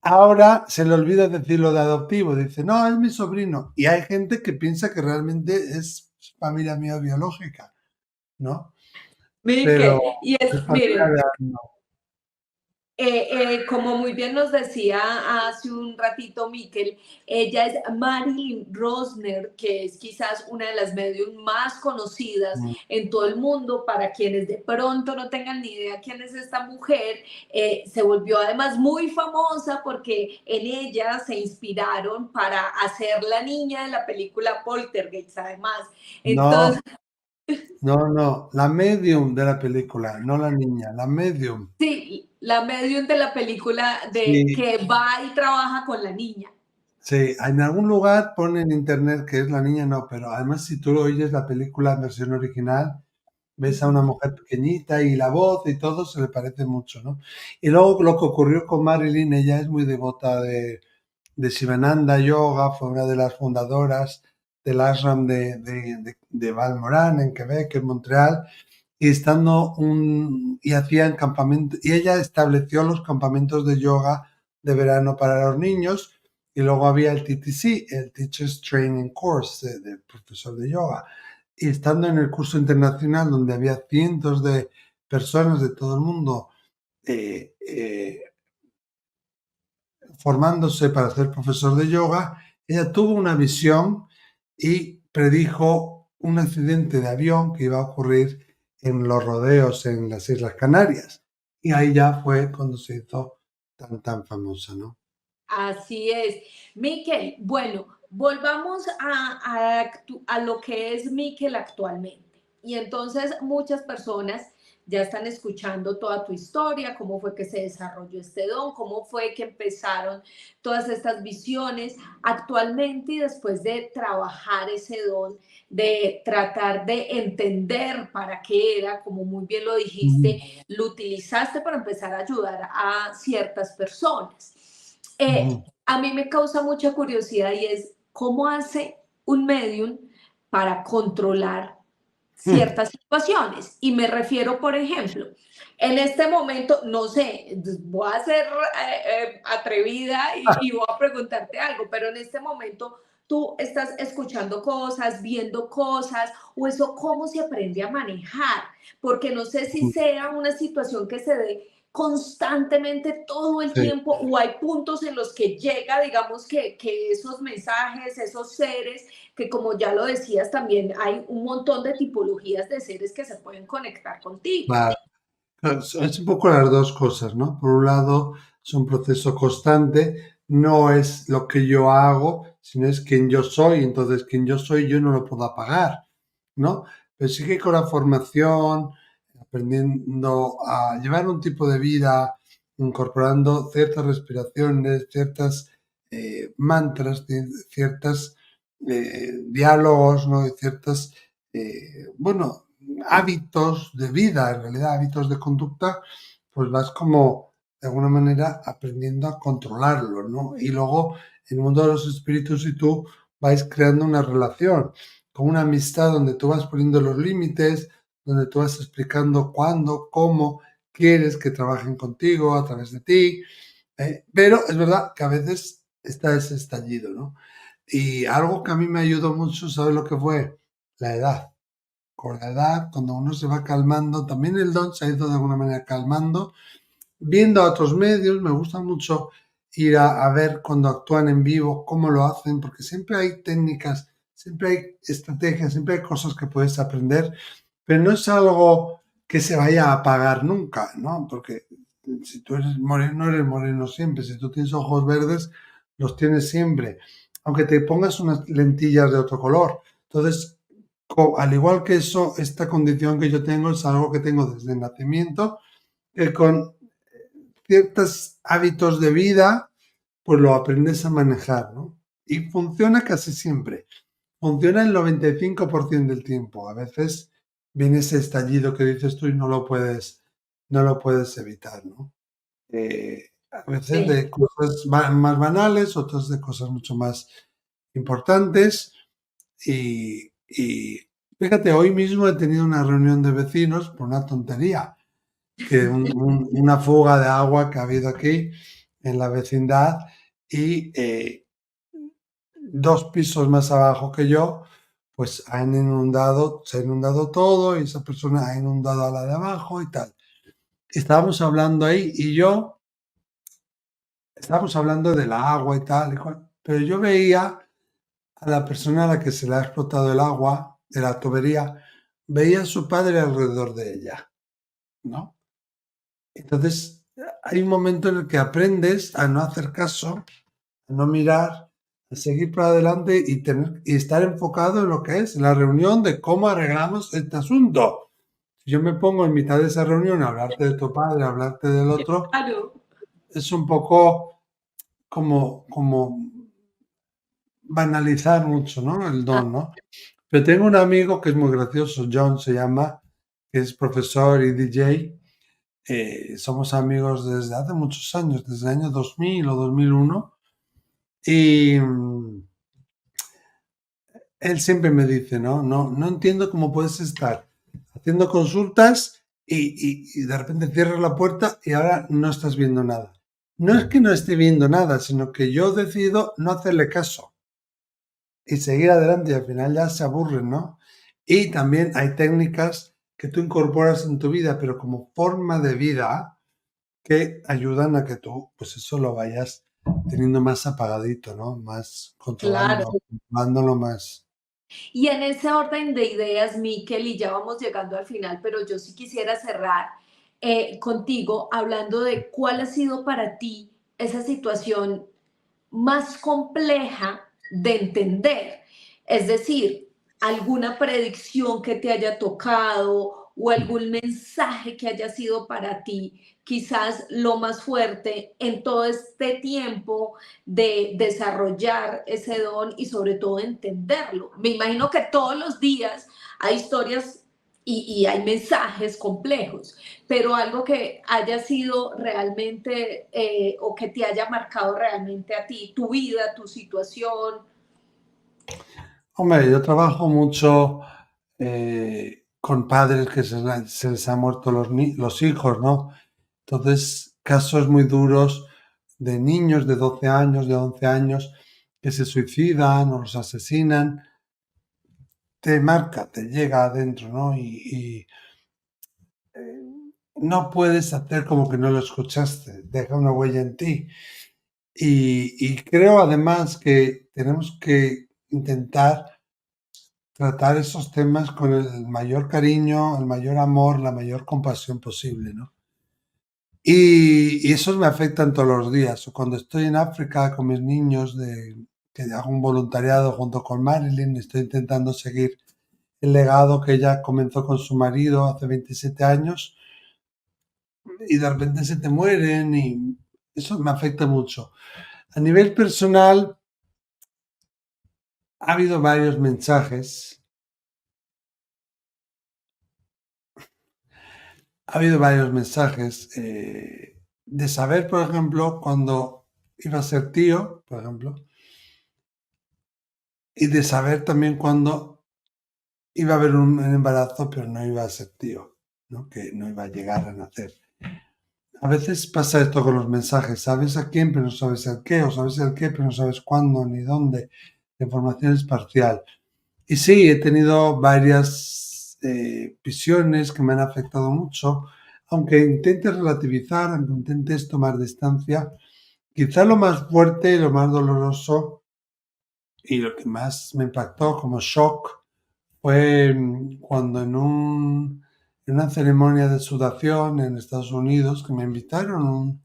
Ahora se le olvida decir lo de adoptivo, dice, no, es mi sobrino. Y hay gente que piensa que realmente es familia mía biológica, ¿no? Pero Miquel, y es es, familia miren, real, no. como muy bien nos decía hace un ratito Miquel, ella es Marilyn Rosner, que es quizás una de las medios más conocidas Mm, en todo el mundo. Para quienes de pronto no tengan ni idea quién es esta mujer, se volvió además muy famosa porque en ella se inspiraron para hacer la niña de la película Poltergeist, además. no, Entonces, la medium de la película, no la niña, la medium. sí, la medium de la película de Sí, que va y trabaja con la niña. sí, en algún lugar pone en internet que es la niña, no, pero además si tú oyes la película en versión original, ves a una mujer pequeñita y la voz y todo se le parece mucho, ¿no? Y luego lo que ocurrió con Marilyn, ella es muy devota de Sivananda Yoga, fue una de las fundadoras del ashram de Balmoral, en Quebec, en Montreal, y y hacían campamentos, y ella estableció los campamentos de yoga de verano para los niños, y luego había el TTC, el Teachers Training Course de profesor de yoga. Y estando en el curso internacional, donde había cientos de personas de todo el mundo eh, eh, formándose para ser profesor de yoga, ella tuvo una visión y predijo un accidente de avión que iba a ocurrir en los rodeos en las Islas Canarias. Y ahí ya fue cuando se hizo tan famosa, ¿no? Así es. Miquel, bueno, volvamos a lo que es Miquel actualmente. Y entonces muchas personas ya están escuchando toda tu historia, cómo fue que se desarrolló este don, cómo fue que empezaron todas estas visiones. Actualmente y después de trabajar ese don, de tratar de entender para qué era, como muy bien lo Ujú, dijiste, lo utilizaste para empezar a ayudar a ciertas personas. ujú, A mí me causa mucha curiosidad y es cómo hace un medium para controlar ujú. ciertas situaciones. Y me refiero, por ejemplo, en este momento, no sé, voy a ser atrevida y voy a preguntarte algo, pero en este momento tú estás escuchando cosas, viendo cosas, o eso cómo se aprende a manejar, porque no sé si sea una situación que se dé constantemente todo el Sí, tiempo o hay puntos en los que llega, digamos, que esos mensajes, esos seres, que como ya lo decías también, hay un montón de tipologías de seres que se pueden conectar contigo. claro. Es un poco las dos cosas, ¿no? Por un lado, es un proceso constante, no es lo que yo hago, sino es quien yo soy. Entonces, quien yo soy yo no lo puedo apagar, ¿no? Pero sí que con la formación, aprendiendo a llevar un tipo de vida, incorporando ciertas respiraciones, ciertas mantras, ciertas diálogos, ¿no? Y ciertas, bueno, hábitos de vida, en realidad hábitos de conducta, pues vas como de alguna manera aprendiendo a controlarlo, ¿no? Y luego en el mundo de los espíritus y tú vais creando una relación, con una amistad donde tú vas poniendo los límites, donde tú vas explicando cuándo, cómo quieres que trabajen contigo a través de ti, pero es verdad que a veces está ese estallido, ¿no? Y algo que a mí me ayudó mucho, ¿sabes lo que fue? La edad. Con la edad, cuando uno se va calmando, también el don se ha ido de alguna manera calmando, viendo a otros medios, me gusta mucho ir a ver cuando actúan en vivo, cómo lo hacen, porque siempre hay técnicas, siempre hay estrategias, siempre hay cosas que puedes aprender, pero no es algo que se vaya a apagar nunca, ¿no? Porque si tú eres moreno siempre, si tú tienes ojos verdes, los tienes siempre, aunque te pongas unas lentillas de otro color. Entonces, al igual que eso, esta condición que yo tengo es algo que tengo desde el nacimiento, que con ciertos hábitos de vida, pues lo aprendes a manejar, ¿no? Y funciona casi siempre. Funciona el 95% del tiempo. A veces viene ese estallido que dices tú y no lo puedes evitar, ¿no? A veces Sí. de cosas más banales, otras de cosas mucho más importantes. Y fíjate, hoy mismo he tenido una reunión de vecinos por una tontería, que una fuga de agua que ha habido aquí en la vecindad y 2 pisos más abajo que yo, pues se ha inundado todo y esa persona ha inundado a la de abajo y tal. Estábamos hablando ahí y estábamos hablando de la agua y tal, pero yo veía a la persona a la que se le ha explotado el agua de la tubería, veía a su padre alrededor de ella, ¿no? Entonces, hay un momento en el que aprendes a no hacer caso, a no mirar, a seguir para adelante y estar enfocado en lo que es la reunión de cómo arreglamos este asunto. Si yo me pongo en mitad de esa reunión a hablarte de tu padre, a hablarte del otro, Claro. es un poco como banalizar mucho, ¿no? El Ah, don, ¿no? Pero tengo un amigo que es muy gracioso, John se llama, que es profesor y DJ. Somos amigos desde hace muchos años, desde el año 2000 o 2001. Y él siempre me dice, no entiendo cómo puedes estar haciendo consultas y de repente cierras la puerta y ahora no estás viendo nada. No es que no esté viendo nada, sino que yo decido no hacerle caso y seguir adelante y al final ya se aburren, ¿no? Y también hay técnicas que tú incorporas en tu vida, pero como forma de vida, que ayudan a que tú, pues eso lo vayas teniendo más apagadito, ¿no? Más claro. controlándolo más. Y en ese orden de ideas, Miquel, y ya vamos llegando al final, pero yo sí quisiera cerrar contigo hablando de cuál ha sido para ti esa situación más compleja de entender. Es decir, alguna predicción que te haya tocado o algún mensaje que haya sido para ti quizás lo más fuerte en todo este tiempo de desarrollar ese don y sobre todo entenderlo. Me imagino que todos los días hay historias y hay mensajes complejos, pero algo que haya sido realmente o que te haya marcado realmente a ti, tu vida, tu situación. Hombre, yo trabajo mucho con padres que se les han muerto los hijos, ¿no? Entonces, casos muy duros de niños de 12 años, de 11 años, que se suicidan o los asesinan, te marca, te llega adentro, ¿no? Y no puedes hacer como que no lo escuchaste, deja una huella en ti. Y creo además que tenemos que intentar tratar esos temas con el mayor cariño, el mayor amor, la mayor compasión posible, ¿no? Y eso me afecta en todos los días. O cuando estoy en África con mis niños de que hago un voluntariado junto con Marilyn. Estoy intentando seguir el legado que ella comenzó con su marido hace 27 años y de repente se te mueren y eso me afecta mucho. A nivel personal, ha habido varios mensajes. Ha habido varios mensajes de saber, por ejemplo, cuando iba a ser tío, por ejemplo, y de saber también cuando iba a haber un embarazo, pero no iba a ser tío, ¿no? Que no iba a llegar a nacer. A veces pasa esto con los mensajes, sabes a quién, pero no sabes el qué, o sabes el qué, pero no sabes cuándo ni dónde. La información es parcial. Y sí, he tenido varias visiones que me han afectado mucho, aunque intentes relativizar, aunque intentes tomar distancia. Quizá lo más fuerte, lo más doloroso y lo que más me impactó como shock fue cuando en una ceremonia de sudación en Estados Unidos que me invitaron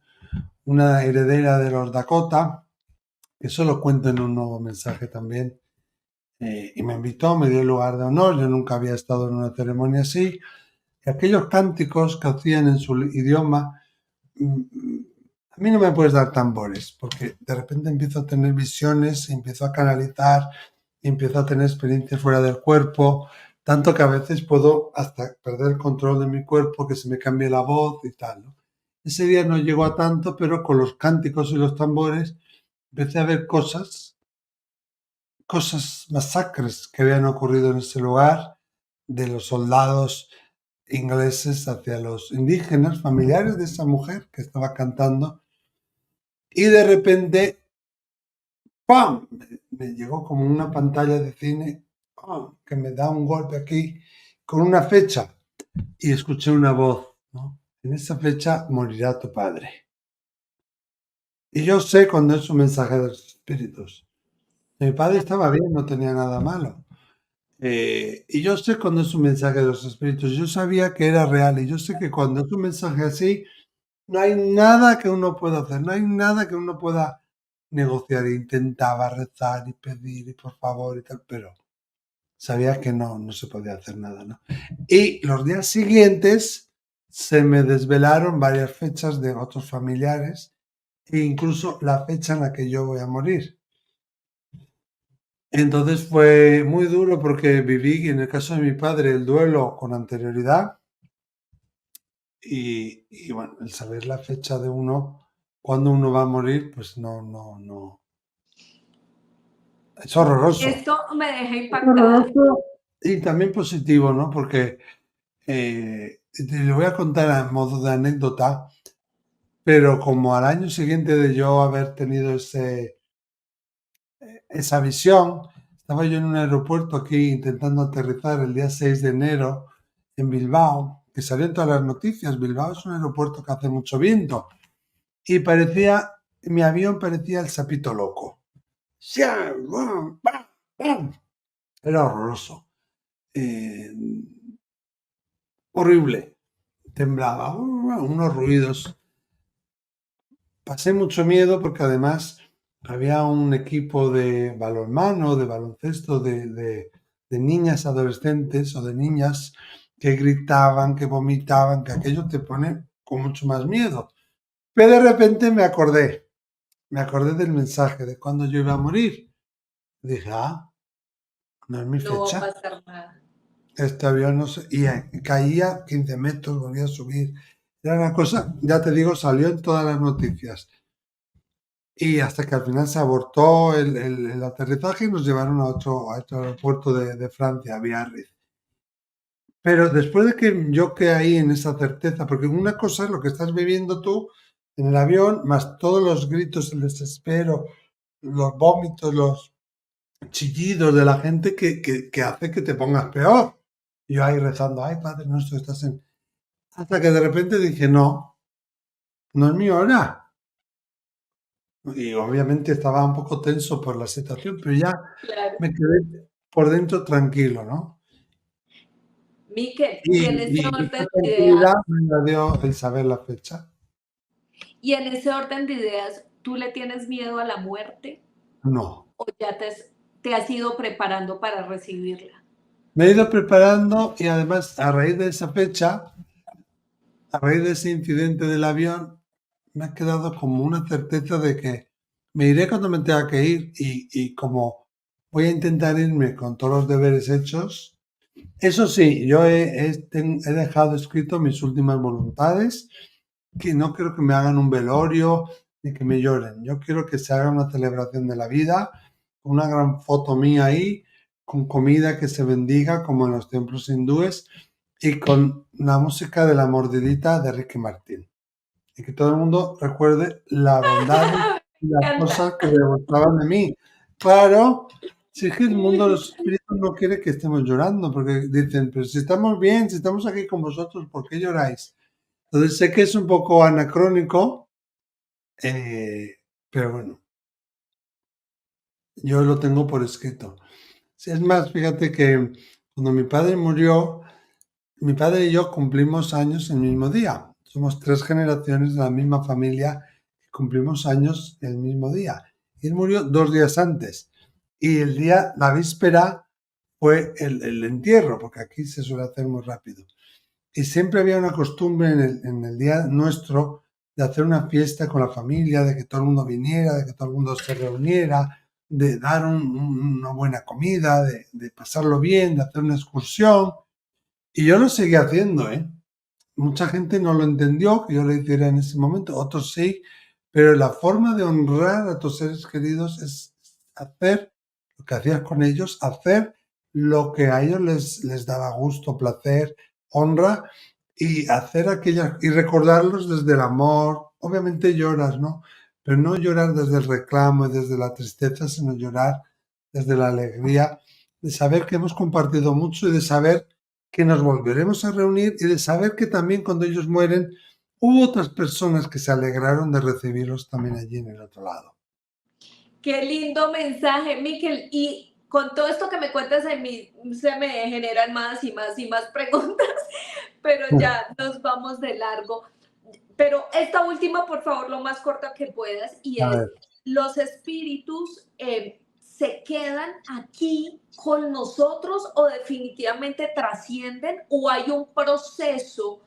una heredera de los Dakota, que eso lo cuento en un nuevo mensaje también, y me invitó, me dio el lugar de honor, yo nunca había estado en una ceremonia así, y aquellos cánticos que hacían en su idioma, a mí no me puedes dar tambores, porque de repente empiezo a tener visiones, empiezo a canalizar, empiezo a tener experiencias fuera del cuerpo, tanto que a veces puedo hasta perder el control de mi cuerpo, que se me cambie la voz y tal, ¿no? Ese día no llegó a tanto, pero con los cánticos y los tambores empecé a ver cosas, masacres que habían ocurrido en ese lugar, de los soldados ingleses hacia los indígenas, familiares de esa mujer que estaba cantando, y de repente, ¡pam! Me llegó como una pantalla de cine, ¡pam!, que me da un golpe aquí con una fecha y escuché una voz, ¿no? En esa fecha morirá tu padre. Y yo sé cuando es un mensaje de los espíritus. Mi padre estaba bien, no tenía nada malo. Y yo sé cuando es un mensaje de los espíritus. Yo sabía que era real y yo sé que cuando es un mensaje así, no hay nada que uno pueda hacer, no hay nada que uno pueda negociar. Intentaba rezar y pedir y por favor y tal, pero sabía que no se podía hacer nada, ¿no? Y los días siguientes se me desvelaron varias fechas de otros familiares e incluso la fecha en la que yo voy a morir. Entonces fue muy duro porque viví, en el caso de mi padre, el duelo con anterioridad y bueno, el saber la fecha de uno, cuando uno va a morir, pues no. Es horroroso. Esto me deja Es impactada. horroroso y también positivo, ¿no? Porque te lo voy a contar a modo de anécdota, pero como al año siguiente de yo haber tenido esa visión, estaba yo en un aeropuerto aquí intentando aterrizar el día 6 de enero en Bilbao, que salió en todas las noticias. Bilbao es un aeropuerto que hace mucho viento y mi avión parecía el sapito loco. Era horroroso. Horrible. Temblaba, unos ruidos. Pasé mucho miedo porque además había un equipo de balonmano, de baloncesto, de niñas adolescentes o de niñas que gritaban, que vomitaban, que aquello te pone con mucho más miedo. Pero de repente me acordé del mensaje de cuando yo iba a morir. Dije, no es mi No va a fecha. pasar nada. Este avión no sé, y caía 15 metros, volvía a subir. Era una cosa, ya te digo, salió en todas las noticias. Y hasta que al final se abortó el aterrizaje y nos llevaron a otro aeropuerto de Francia, a Biarritz. Pero después de que yo quedé ahí en esa certeza, porque una cosa es lo que estás viviendo tú en el avión, más todos los gritos, el desespero, los vómitos, los chillidos de la gente que hace que te pongas peor. Y yo ahí rezando, ay Padre nuestro, estás en... Hasta que de repente dije, no es mi hora. Y obviamente estaba un poco tenso por la situación, pero ya Claro. me quedé por dentro tranquilo, ¿no? Miquel, y en ese Y esa orden de ideas, tranquilidad me la dio el saber la fecha. ¿tú le tienes miedo a la muerte? No. ¿O ya te has ido preparando para recibirla? Me he ido preparando y además a raíz de esa fecha, a raíz de ese incidente del avión, me ha quedado como una certeza de que me iré cuando me tenga que ir y como voy a intentar irme con todos los deberes hechos. Eso sí, yo he dejado escrito mis últimas voluntades, que no quiero que me hagan un velorio ni que me lloren. Yo quiero que se haga una celebración de la vida, una gran foto mía ahí, con comida que se bendiga como en los templos hindúes y con la música de la mordidita de Ricky Martin. Y que todo el mundo recuerde la bondad y Me las encanta. cosas que me gustaban de mí. Claro, si es que el mundo de los espíritus no quiere que estemos llorando, porque dicen, pero si estamos bien, si estamos aquí con vosotros, ¿por qué lloráis? Entonces sé que es un poco anacrónico, pero bueno, yo lo tengo por escrito. Sí, es más, fíjate que cuando mi padre murió, mi padre y yo cumplimos años el mismo día. Somos 3 generaciones de la misma familia que cumplimos años el mismo día. Y él murió 2 días antes. Y el día, la víspera, fue el entierro, porque aquí se suele hacer muy rápido. Y siempre había una costumbre en el día nuestro de hacer una fiesta con la familia, de que todo el mundo viniera, de que todo el mundo se reuniera, de dar una buena comida, de pasarlo bien, de hacer una excursión. Y yo lo seguí haciendo, ¿eh? Mucha gente no lo entendió que yo lo hiciera en ese momento, otros sí, pero la forma de honrar a tus seres queridos es hacer lo que hacías con ellos, hacer lo que a ellos les daba gusto, placer, honra y hacer aquellas y recordarlos desde el amor. Obviamente lloras, ¿no? Pero no llorar desde el reclamo y desde la tristeza, sino llorar desde la alegría de saber que hemos compartido mucho y de saber que nos volveremos a reunir y de saber que también cuando ellos mueren hubo otras personas que se alegraron de recibirlos también allí en el otro lado. Qué lindo mensaje, Miquel. Y con todo esto que me cuentas, se me generan más y más y más preguntas, pero ya nos vamos de largo. Pero esta última, por favor, lo más corta que puedas, y A es, ver, ¿los espíritus se quedan aquí con nosotros o definitivamente trascienden o hay un proceso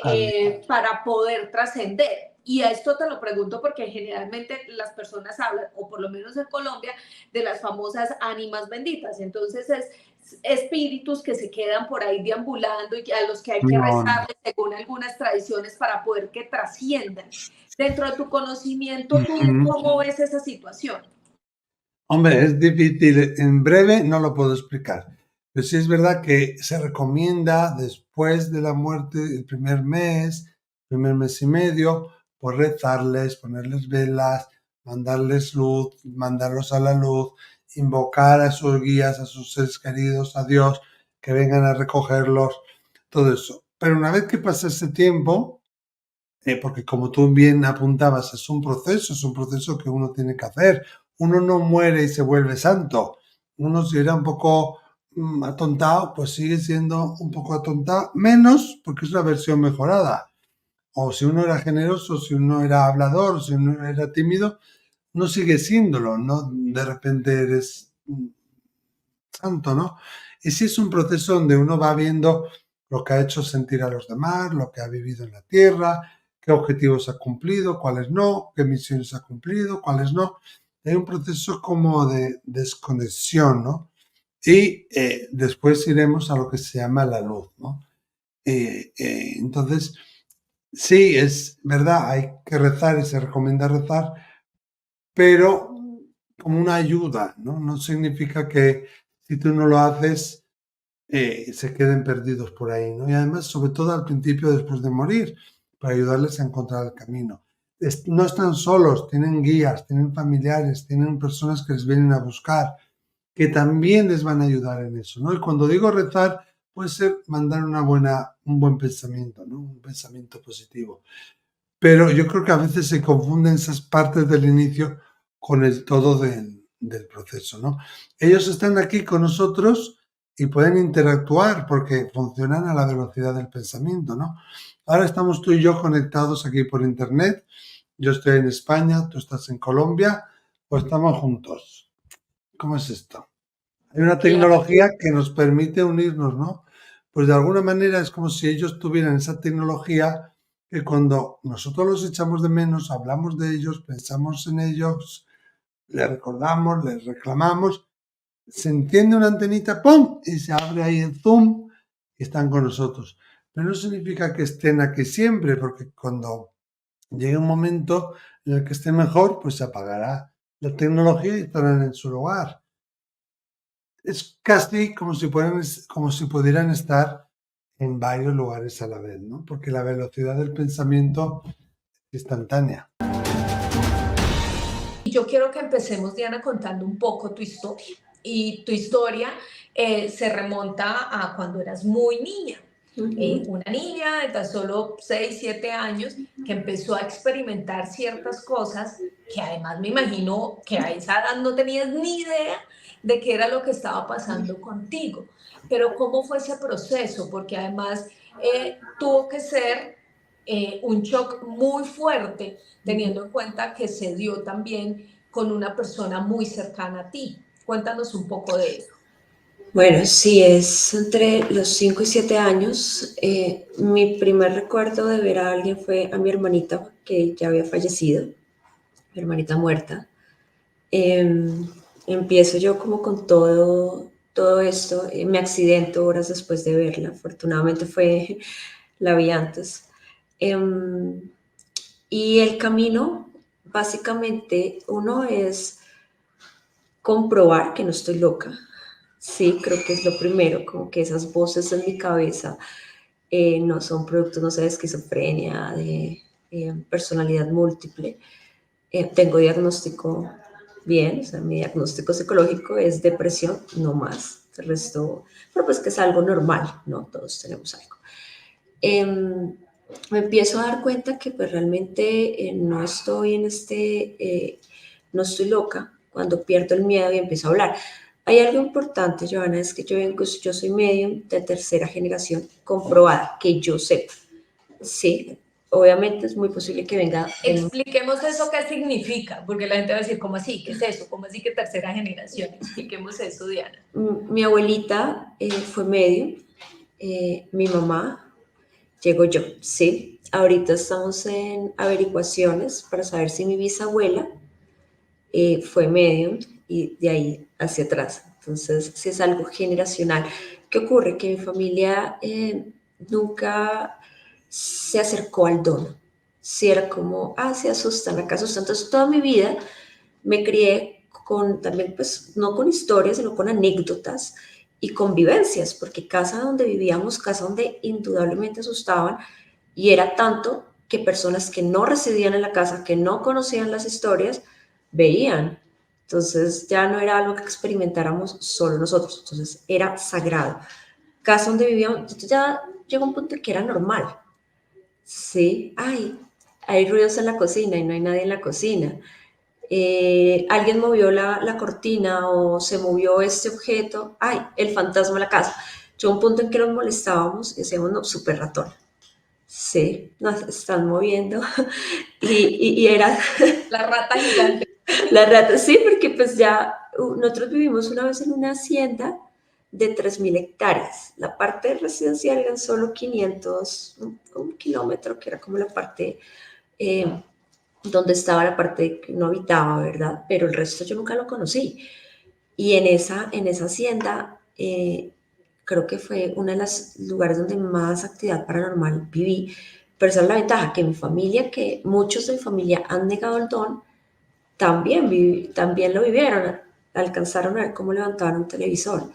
a ver. para poder trascender? Y a esto te lo pregunto porque generalmente las personas hablan, o por lo menos en Colombia, de las famosas ánimas benditas. Entonces es espíritus que se quedan por ahí deambulando y a los que hay que No, no. rezarles según algunas tradiciones para poder que trasciendan. Dentro de tu conocimiento, ¿tú Ujú. cómo ves esa situación? Hombre, es difícil, en breve no lo puedo explicar, pero sí es verdad que se recomienda después de la muerte, el primer mes y medio, pues rezarles, ponerles velas, mandarles luz, mandarlos a la luz, invocar a sus guías, a sus seres queridos, a Dios, que vengan a recogerlos, todo eso. Pero una vez que pasa ese tiempo, porque como tú bien apuntabas, es un proceso que uno tiene que hacer. Uno no muere y se vuelve santo. Uno si era un poco atontado, pues sigue siendo un poco atontado, menos porque es una versión mejorada. O si uno era generoso, si uno era hablador, si uno era tímido, no sigue siéndolo, no de repente eres santo, ¿no? Y sí es un proceso donde uno va viendo lo que ha hecho sentir a los demás, lo que ha vivido en la tierra, qué objetivos ha cumplido, cuáles no, qué misiones ha cumplido, cuáles no. Hay un proceso como de desconexión, ¿no? Y después iremos a lo que se llama la luz, ¿no? Entonces, sí, es verdad, hay que rezar y se recomienda rezar, pero como una ayuda, ¿no? No significa que si tú no lo haces, se queden perdidos por ahí, ¿no? Y además, sobre todo al principio, después de morir, para ayudarles a encontrar el camino. No están solos, tienen guías, tienen familiares, tienen personas que les vienen a buscar, que también les van a ayudar en eso, ¿no? Y cuando digo rezar, puede ser mandar un buen pensamiento, ¿no? Un pensamiento positivo. Pero yo creo que a veces se confunden esas partes del inicio con el todo del proceso, ¿no? Ellos están aquí con nosotros y pueden interactuar porque funcionan a la velocidad del pensamiento, ¿no? Ahora estamos tú y yo conectados aquí por internet. Yo estoy en España, tú estás en Colombia. o estamos juntos. ¿Cómo es esto? Hay una tecnología que nos permite unirnos, ¿no? Pues de alguna manera es como si ellos tuvieran esa tecnología que cuando nosotros los echamos de menos, hablamos de ellos, pensamos en ellos, les recordamos, les reclamamos, se enciende una antenita, ¡pum! Y se abre ahí el Zoom y están con nosotros. Pero no significa que estén aquí siempre, porque cuando llegue un momento en el que estén mejor, pues se apagará la tecnología y estarán en su lugar. Es casi como si pudieran estar en varios lugares a la vez, ¿no? Porque la velocidad del pensamiento es instantánea. Y yo quiero que empecemos, Diana, contando un poco tu historia. Y tu historia se remonta a cuando eras muy niña. Una niña de tan solo 6, 7 años que empezó a experimentar ciertas cosas que además me imagino que a esa edad no tenías ni idea de qué era lo que estaba pasando contigo. Pero ¿cómo fue ese proceso? Porque además tuvo que ser un shock muy fuerte, teniendo en cuenta que se dio también con una persona muy cercana a ti. Cuéntanos un poco de eso. Bueno, sí, es entre los 5 y 7 años. Mi primer recuerdo de ver a alguien fue a mi hermanita, que ya había fallecido, mi hermanita muerta. Empiezo yo como con todo esto, me accidento horas después de verla, afortunadamente la vi antes. Y el camino, básicamente, uno es comprobar que no estoy loca. Sí, creo que es lo primero, como que esas voces en mi cabeza no son productos, no sé, de esquizofrenia, de personalidad múltiple. Tengo diagnóstico bien, o sea, mi diagnóstico psicológico es depresión, no más. El resto, pero pues que es algo normal, ¿no? Todos tenemos algo. Me empiezo a dar cuenta que pues realmente no estoy no estoy loca cuando pierdo el miedo y empiezo a hablar. Hay algo importante, Johanna, es que yo soy medium de tercera generación comprobada, que yo sepa. Sí, obviamente es muy posible que venga. Expliquemos eso qué significa, porque la gente va a decir, ¿cómo así? ¿Qué es eso? ¿Cómo así que tercera generación? Expliquemos eso, Diana. Mi abuelita fue medium, mi mamá, llego yo, sí. Ahorita estamos en averiguaciones para saber si mi bisabuela fue medium y de ahí hacia atrás. Entonces, si es algo generacional. ¿Qué ocurre? Que mi familia nunca se acercó al don. Si era como, se asustan, acá asustan. Entonces, toda mi vida me crié con también, pues, no con historias, sino con anécdotas y convivencias, porque casa donde vivíamos, casa donde indudablemente asustaban, y era tanto que personas que no residían en la casa, que no conocían las historias, veían. Entonces ya no era algo que experimentáramos solo nosotros, entonces era sagrado. Casa donde vivíamos, entonces ya llegó un punto que era normal. Sí, hay ruidos en la cocina y no hay nadie en la cocina. Alguien movió la cortina o se movió este objeto, el fantasma de la casa. Llegó un punto en que nos molestábamos y decíamos, no, súper ratón. Sí, nos están moviendo. y era La rata gigante. la rata, sí, porque pues ya nosotros vivimos una vez en una hacienda de 3.000 hectáreas. La parte residencial eran solo 500, un kilómetro, que era como la parte donde estaba la parte que no habitaba, ¿verdad? Pero el resto yo nunca lo conocí. Y en esa hacienda, creo que fue uno de los lugares donde más actividad paranormal viví. Pero esa es la ventaja, que mi familia, que muchos de mi familia han negado el don, también lo vivieron, alcanzaron a ver cómo levantaban un televisor.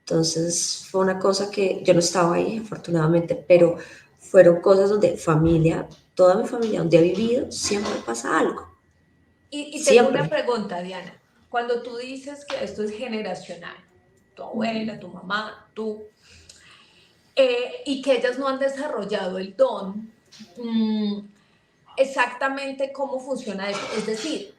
Entonces fue una cosa que yo no estaba ahí, afortunadamente, pero fueron cosas donde toda mi familia, donde ha vivido, siempre pasa algo. Y tengo una pregunta, Diana. Cuando tú dices que esto es generacional, tu abuela, tu mamá, tú, y que ellas no han desarrollado el don, exactamente cómo funciona eso. Es decir,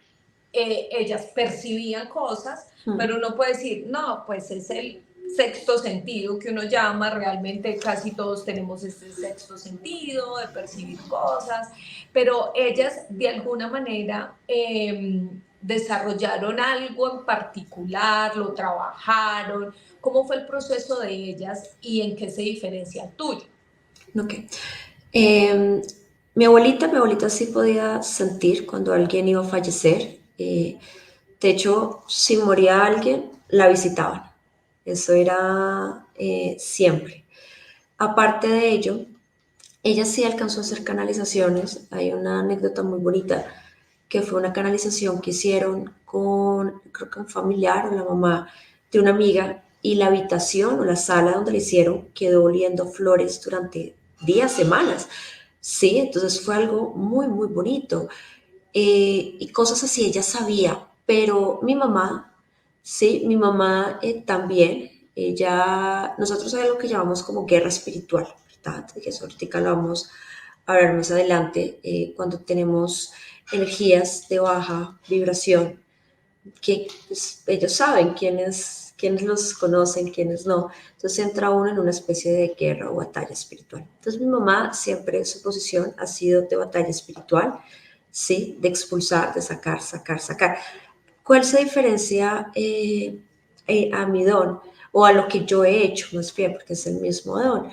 ellas percibían cosas, pero uno puede decir, no, pues es el sexto sentido que uno llama, realmente casi todos tenemos este sexto sentido de percibir cosas, pero ellas de alguna manera desarrollaron algo en particular, lo trabajaron. ¿Cómo fue el proceso de ellas y en qué se diferencia el tuyo? Ok. Eh, mi abuelita sí podía sentir cuando alguien iba a fallecer. De hecho, si moría alguien, la visitaban. Eso era siempre. Aparte de ello, ella sí alcanzó a hacer canalizaciones. Hay una anécdota muy bonita que fue una canalización que hicieron con, creo que un familiar o la mamá de una amiga, y la habitación o la sala donde la hicieron quedó oliendo flores durante días, semanas. Sí, entonces fue algo muy, muy bonito. Y cosas así ella sabía, pero mi mamá, sí, mi mamá también, nosotros hay algo que llamamos como guerra espiritual, ¿verdad? Que eso ahorita lo vamos a hablar más adelante, cuando tenemos energías de baja vibración, que pues, ellos saben quiénes los conocen, quiénes no. Entonces entra uno en una especie de guerra o batalla espiritual. Entonces mi mamá siempre su posición ha sido de batalla espiritual, ¿sí? De expulsar, de sacar, sacar, sacar. ¿Cuál se diferencia a mi don o a lo que yo he hecho, más bien, porque es el mismo don?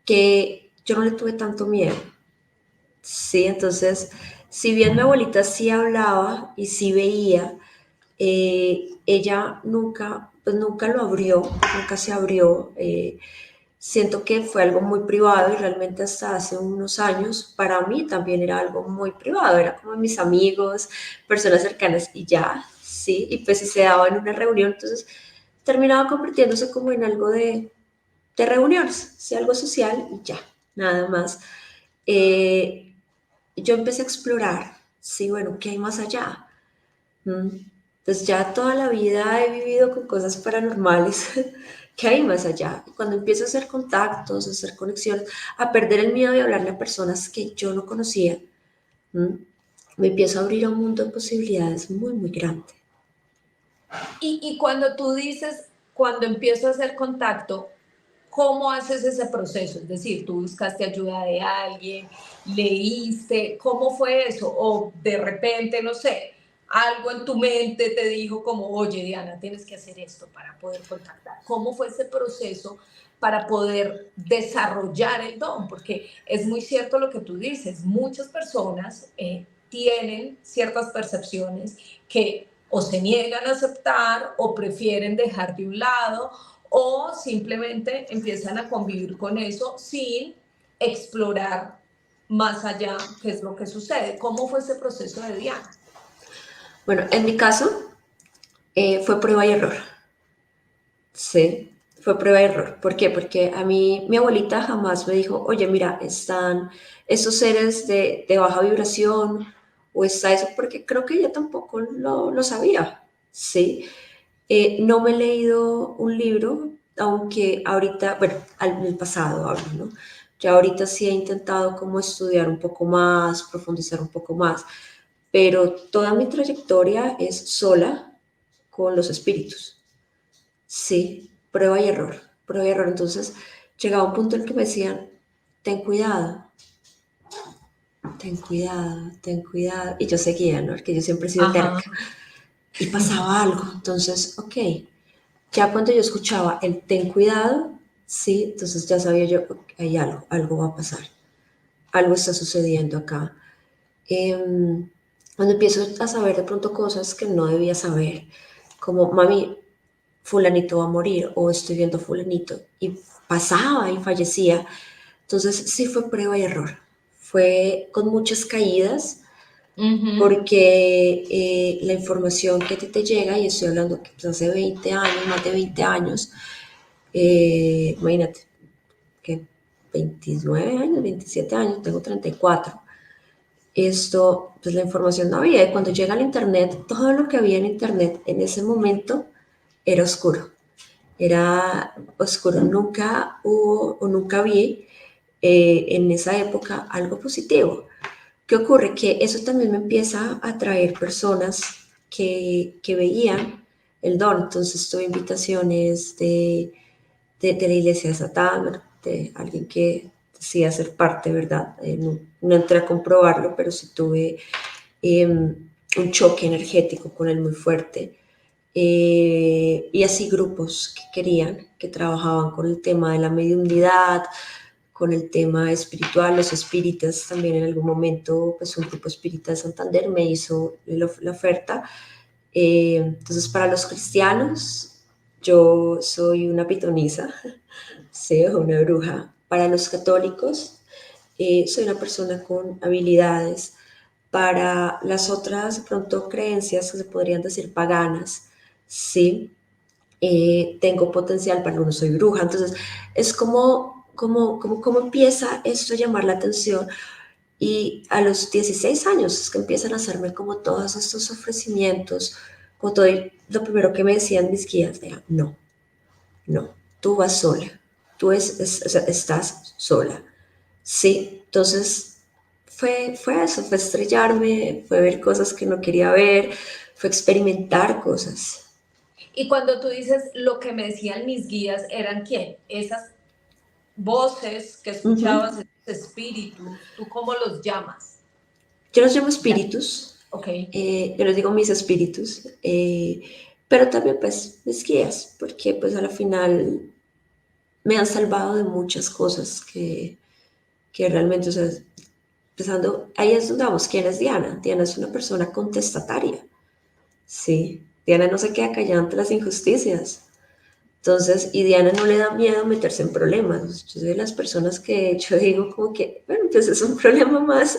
Que yo no le tuve tanto miedo. Sí, entonces, si bien mi abuelita sí hablaba y sí veía, ella nunca, pues nunca lo abrió, nunca se abrió. Siento que fue algo muy privado y realmente hasta hace unos años para mí también era algo muy privado, era como mis amigos, personas cercanas y ya, sí, y pues si se daba en una reunión, entonces terminaba convirtiéndose como en algo de reuniones, sí, algo social y ya, nada más. Eh, yo empecé a explorar, sí, bueno, ¿qué hay más allá? Mm, Pues ya toda la vida he vivido con cosas paranormales. ¿Qué hay más allá? Y cuando empiezo a hacer contactos, a hacer conexiones, a perder el miedo y hablarle a personas que yo no conocía, ¿m? Me empiezo a abrir a un mundo de posibilidades muy, muy grande. Y cuando tú dices, cuando empiezo a hacer contacto, ¿cómo haces ese proceso? Es decir, tú buscaste ayuda de alguien, leíste, ¿cómo fue eso? O de repente, no sé, algo en tu mente te dijo como, oye, Diana, tienes que hacer esto para poder contactar. ¿Cómo fue ese proceso para poder desarrollar el don? Porque es muy cierto lo que tú dices, muchas personas tienen ciertas percepciones que o se niegan a aceptar o prefieren dejar de un lado o simplemente empiezan a convivir con eso sin explorar más allá qué es lo que sucede. ¿Cómo fue ese proceso de Diana? Bueno, en mi caso fue prueba y error. Sí, fue prueba y error. ¿Por qué? Porque a mí mi abuelita jamás me dijo, oye, mira, están esos seres de baja vibración o está eso, porque creo que ella tampoco lo sabía. Sí. No me he leído un libro, aunque ahorita, bueno, en el pasado hablo, ¿no? Ya ahorita sí he intentado como estudiar un poco más, profundizar un poco más, pero toda mi trayectoria es sola con los espíritus. Sí, prueba y error, prueba y error. Entonces llegaba un punto en el que me decían, ten cuidado, ten cuidado, ten cuidado. Y yo seguía, ¿no? Porque yo siempre he sido Ajá. terca. Y pasaba algo. Entonces, ok, ya cuando yo escuchaba el ten cuidado, sí, entonces ya sabía yo, ok, hay algo, algo va a pasar, algo está sucediendo acá. Cuando empiezo a saber de pronto cosas que no debía saber, como, mami, fulanito va a morir o estoy viendo fulanito, y pasaba y fallecía. Entonces sí fue prueba y error, fue con muchas caídas, Ujú. porque la información que a ti te llega, y estoy hablando que pues, hace 20 años, más de 20 años, imagínate, que 29 años, 27 años, tengo 34. Esto, pues la información no había. Y cuando llega al Internet, todo lo que había en Internet en ese momento era oscuro. Era oscuro. Nunca hubo o nunca vi en esa época algo positivo. ¿Qué ocurre? Que eso también me empieza a atraer personas que veían el don. Entonces tuve invitaciones de la iglesia de Satán, de alguien que decía ser parte, ¿verdad? No entré a comprobarlo, pero sí tuve eh, un choque energético con él muy fuerte. Y así grupos que querían, que trabajaban con el tema de la mediunidad, con el tema espiritual, los espíritas también en algún momento, pues un grupo espírita de Santander me hizo la oferta. Entonces para los cristianos yo soy una pitonisa, sí, o una bruja. Para los católicos soy una persona con habilidades. Para las otras, de pronto, creencias que se podrían decir paganas, sí, tengo potencial, para algunos soy bruja. Entonces, es como empieza esto a llamar la atención. Y a los 16 años es que empiezan a hacerme como todos estos ofrecimientos, como todo. Y lo primero que me decían mis guías era, no, no, tú vas sola, tú o sea, estás sola. Sí, entonces fue eso, fue estrellarme, fue ver cosas que no quería ver, fue experimentar cosas. Y cuando tú dices lo que me decían mis guías, ¿eran quién? Esas voces que escuchabas, esos espíritus, ¿tú cómo los llamas? Yo los llamo espíritus, Ok. yo les digo mis espíritus, pero también pues mis guías, porque pues a la final me han salvado de muchas cosas que realmente, o sea, empezando, ahí es donde vamos, ¿quién es Diana? Diana es una persona contestataria, sí, Diana no se queda callada ante las injusticias. Entonces, y Diana no le da miedo meterse en problemas. Yo soy de las personas que yo digo como que, bueno, pues es un problema más.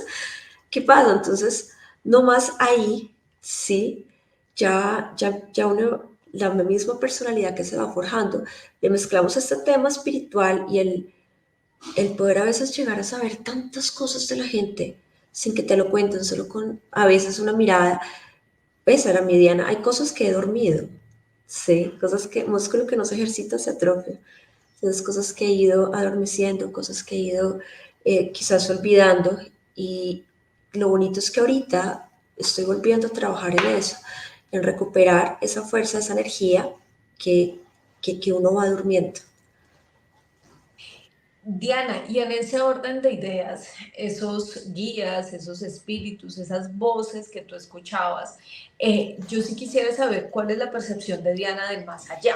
¿Qué pasa? Entonces, no más ahí, sí, ya uno, la misma personalidad que se va forjando, le mezclamos este tema espiritual y el poder a veces llegar a saber tantas cosas de la gente sin que te lo cuenten, solo con a veces una mirada. Esa era mi Diana. Hay cosas que he dormido, sí, cosas que, músculo que no se ejercita se atrofia. Entonces, cosas que he ido adormeciendo, cosas que he ido quizás olvidando. Y lo bonito es que ahorita estoy volviendo a trabajar en eso, en recuperar esa fuerza, esa energía que, que uno va durmiendo. Diana, y en ese orden de ideas, esos guías, esos espíritus, esas voces que tú escuchabas, yo sí quisiera saber cuál es la percepción de Diana del más allá.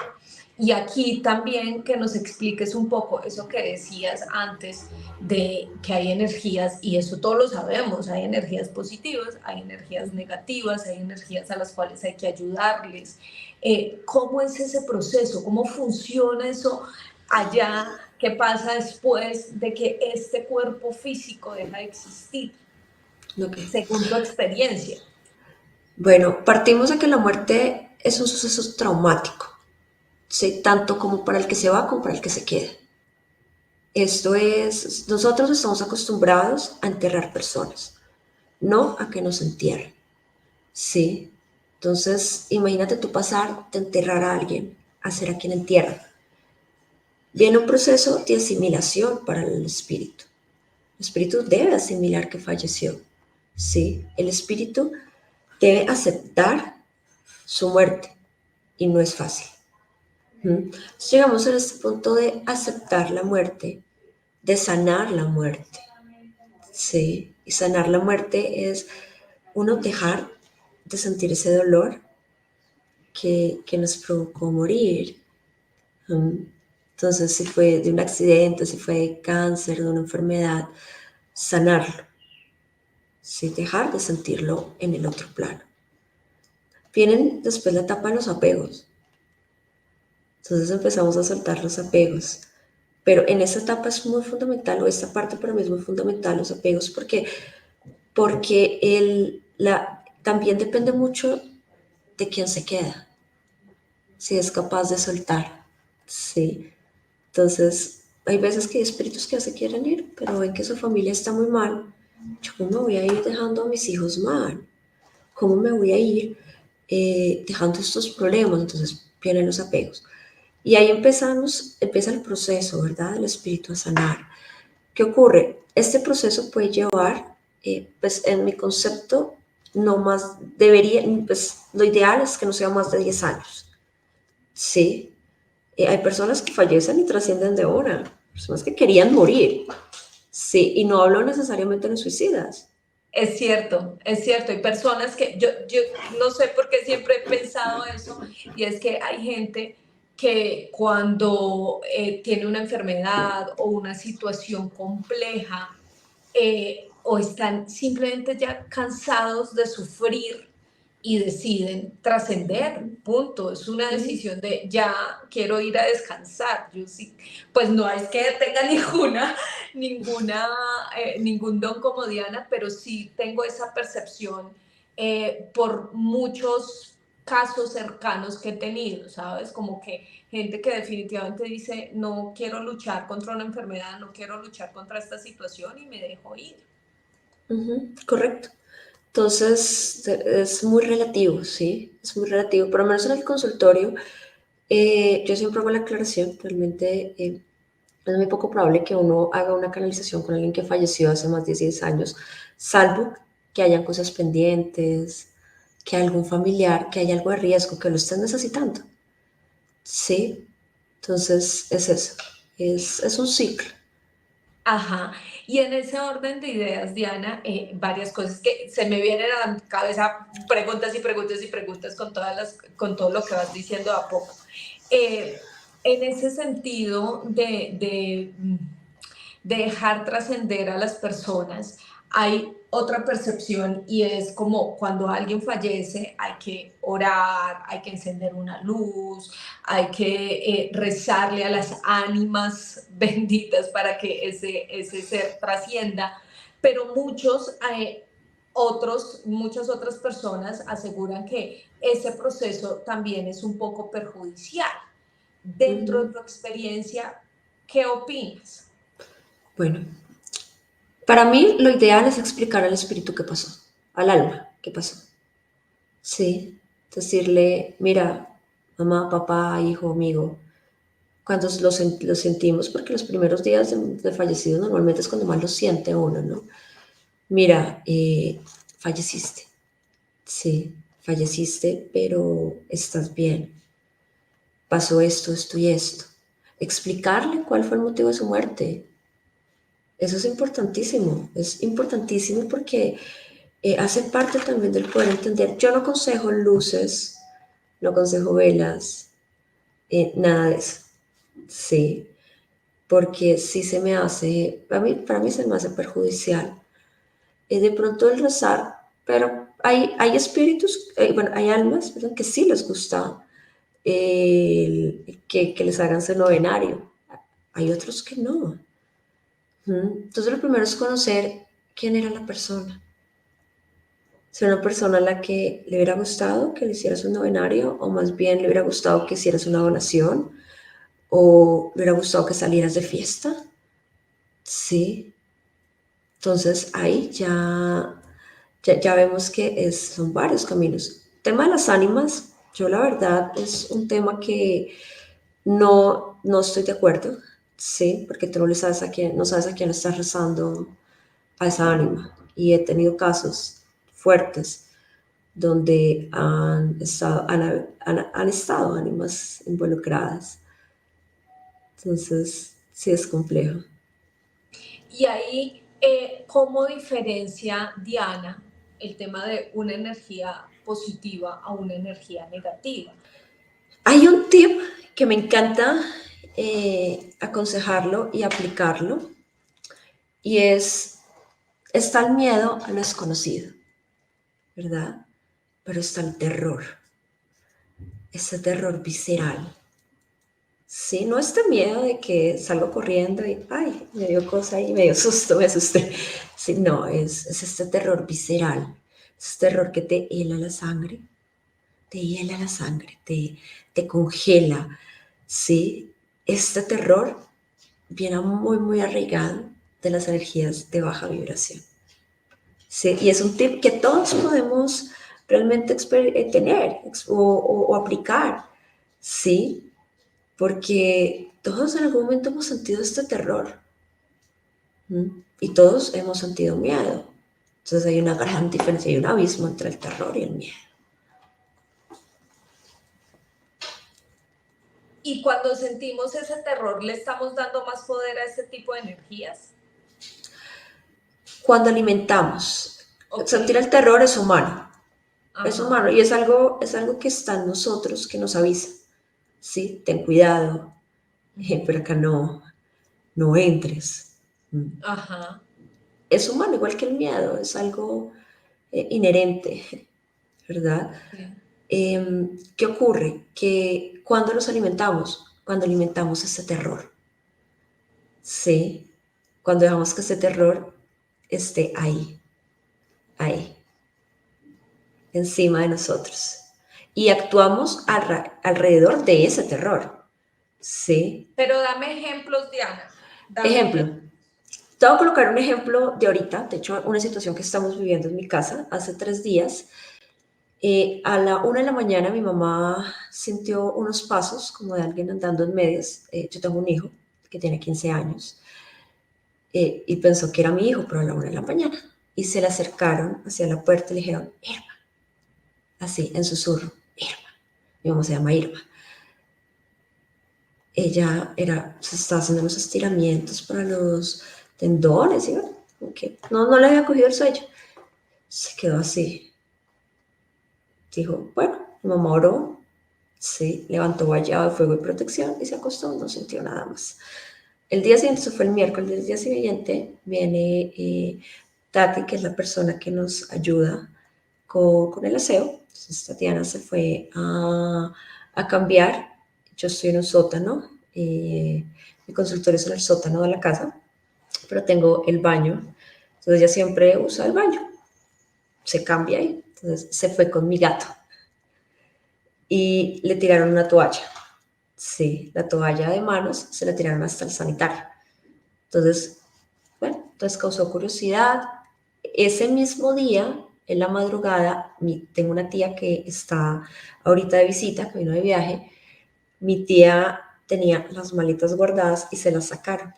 Y aquí también que nos expliques un poco eso que decías antes de que hay energías, y eso todos lo sabemos, hay energías positivas, hay energías negativas, hay energías a las cuales hay que ayudarles. ¿Cómo es ese proceso? ¿Cómo funciona eso allá? ¿Qué pasa después de que este cuerpo físico deja de existir, Okay. según tu experiencia? Bueno, partimos de que la muerte es un suceso traumático, ¿sí? Tanto como para el que se va como para el que se queda. Esto es, nosotros estamos acostumbrados a enterrar personas, no a que nos entierren, ¿sí? Entonces, imagínate tú pasar de enterrar a alguien a ser a quien entierra. Viene un proceso de asimilación para el espíritu. El espíritu debe asimilar que falleció, ¿sí? El espíritu debe aceptar su muerte y no es fácil. Entonces, llegamos a este punto de aceptar la muerte, de sanar la muerte. Sí, y sanar la muerte es uno dejar de sentir ese dolor que nos provocó morir. Entonces, si fue de un accidente, si fue de cáncer, de una enfermedad, sanarlo, sí, dejar de sentirlo en el otro plano. Vienen después la etapa de los apegos. Entonces empezamos a soltar los apegos. Pero en esta etapa es muy fundamental, o esta parte para mí es muy fundamental, los apegos, porque también depende mucho de quién se queda, si es capaz de soltar, ¿sí? Entonces, hay veces que hay espíritus que ya se quieren ir, pero ven que su familia está muy mal. Yo cómo me voy a ir dejando a mis hijos mal, cómo me voy a ir dejando estos problemas. Entonces vienen los apegos. Y ahí empieza el proceso, ¿verdad? Del espíritu a sanar. ¿Qué ocurre? Este proceso puede llevar, pues en mi concepto, no más, pues lo ideal es que no sea más de 10 años. Sí, hay personas que fallecen y trascienden de una, personas que querían morir. Sí, y no hablo necesariamente de suicidas. Es cierto, es cierto. Hay personas que yo no sé por qué siempre he pensado eso, y es que hay gente que cuando tiene una enfermedad o una situación compleja, o están simplemente ya cansados de sufrir y deciden trascender, punto. Es una decisión de ya quiero ir a descansar. Yo sí, pues no es que tenga ningún don como Diana, pero sí tengo esa percepción por muchos casos cercanos que he tenido, ¿sabes? Como que gente que definitivamente dice, no quiero luchar contra una enfermedad, no quiero luchar contra esta situación y me dejo ir. Correcto. Entonces, es muy relativo, ¿sí? Es muy relativo. Por lo menos en el consultorio, yo siempre hago la aclaración, realmente es muy poco probable que uno haga una canalización con alguien que falleció hace más de 10 años, salvo que hayan cosas pendientes, que algún familiar, que haya algo de riesgo, que lo estén necesitando, ¿sí? Entonces, es eso, es un ciclo. Ajá, y en ese orden de ideas, Diana, varias cosas que se me vienen a la cabeza, preguntas y preguntas y preguntas con todo lo que vas diciendo a poco. En ese sentido de dejar trascender a las personas, hay otra percepción y es como cuando alguien fallece hay que orar, hay que encender una luz, hay que rezarle a las ánimas benditas para que ese ser trascienda, pero muchas otras personas aseguran que ese proceso también es un poco perjudicial. Dentro de tu experiencia, ¿qué opinas? Bueno, para mí lo ideal es explicar al espíritu qué pasó, al alma qué pasó. Sí, decirle, mira, mamá, papá, hijo, amigo, cuando lo sentimos, porque los primeros días de fallecido normalmente es cuando más lo siente uno, ¿no? Mira, falleciste, sí, falleciste, pero estás bien. Pasó esto, esto y esto. Explicarle cuál fue el motivo de su muerte. Eso es importantísimo porque hace parte también del poder entender. Yo no aconsejo luces, no aconsejo velas, nada de eso, sí, porque sí se me hace, para mí se me hace perjudicial. De pronto el rezar, pero hay espíritus, bueno, hay almas, perdón, que sí les gusta que les hagan su novenario. Hay otros que no. Entonces lo primero es conocer quién era la persona. Si era una persona a la que le hubiera gustado que le hicieras un novenario, o más bien le hubiera gustado que hicieras una donación, o le hubiera gustado que salieras de fiesta. Sí. Entonces ahí ya vemos que son varios caminos. El tema de las ánimas, yo la verdad es un tema que no estoy de acuerdo, sí, porque tú no le sabes no sabes a quién le estás rezando a esa ánima. Y he tenido casos fuertes donde han estado ánimas involucradas. Entonces, sí es complejo. Y ahí, ¿cómo diferencia Diana el tema de una energía positiva a una energía negativa? Hay un tip que me encanta aconsejarlo y aplicarlo, y está el miedo a lo desconocido, ¿verdad? Pero está el terror, ese terror visceral. Sí, no este miedo de que salgo corriendo y, ay, me dio cosa y me dio susto, me asusté. Sí, no, es este terror visceral, es terror que te hiela la sangre, te congela, ¿sí? Este terror viene muy, muy arraigado de las energías de baja vibración. ¿Sí? Y es un tip que todos podemos realmente tener o aplicar, ¿sí? Porque todos en algún momento hemos sentido este terror. Y todos hemos sentido miedo. Entonces hay una gran diferencia, hay un abismo entre el terror y el miedo. Y cuando sentimos ese terror, ¿le estamos dando más poder a ese tipo de energías? Cuando alimentamos Ok. Sentir el terror es humano. Es Ajá. humano y es algo que está en nosotros, que nos avisa. Sí, ten cuidado, por acá no entres. Ajá. Es humano, igual que el miedo, es algo inherente, ¿verdad? Sí. ¿Qué ocurre? Que cuando nos alimentamos, cuando alimentamos ese terror, ¿sí? Cuando dejamos que ese terror esté ahí, encima de nosotros. Y actuamos alrededor de ese terror, ¿sí? Pero dame ejemplos, Diana. Dame Ejemplo, ejemplos. te voy a colocar un ejemplo de ahorita, de hecho, una situación que estamos viviendo en mi casa hace 3 días. A la 1 de la mañana mi mamá sintió unos pasos como de alguien andando en medias. Yo tengo un hijo que tiene 15 años y pensó que era mi hijo, pero a la 1 de la mañana. Y se le acercaron hacia la puerta y le dijeron, Irma, así, en susurro, Irma. Mi mamá se llama Irma. Se estaba haciendo unos estiramientos para los tendones, ¿sí? Okay. No le había cogido el sueño. Se quedó así. Dijo, bueno, mi mamá oró, sí, levantó vallado de fuego y protección y se acostó, no sintió nada más. El día siguiente, eso fue el miércoles, el día siguiente viene Tati, que es la persona que nos ayuda con el aseo. Entonces Tatiana se fue a cambiar. Yo estoy en un sótano, mi consultorio es en el sótano de la casa, pero tengo el baño. Entonces ella siempre usa el baño, se cambia ahí. Entonces se fue con mi gato y le tiraron una toalla. Sí, la toalla de manos se la tiraron hasta el sanitario. Entonces, bueno, entonces causó curiosidad. Ese mismo día, en la madrugada, tengo una tía que está ahorita de visita, que vino de viaje. Mi tía tenía las maletas guardadas y se las sacaron.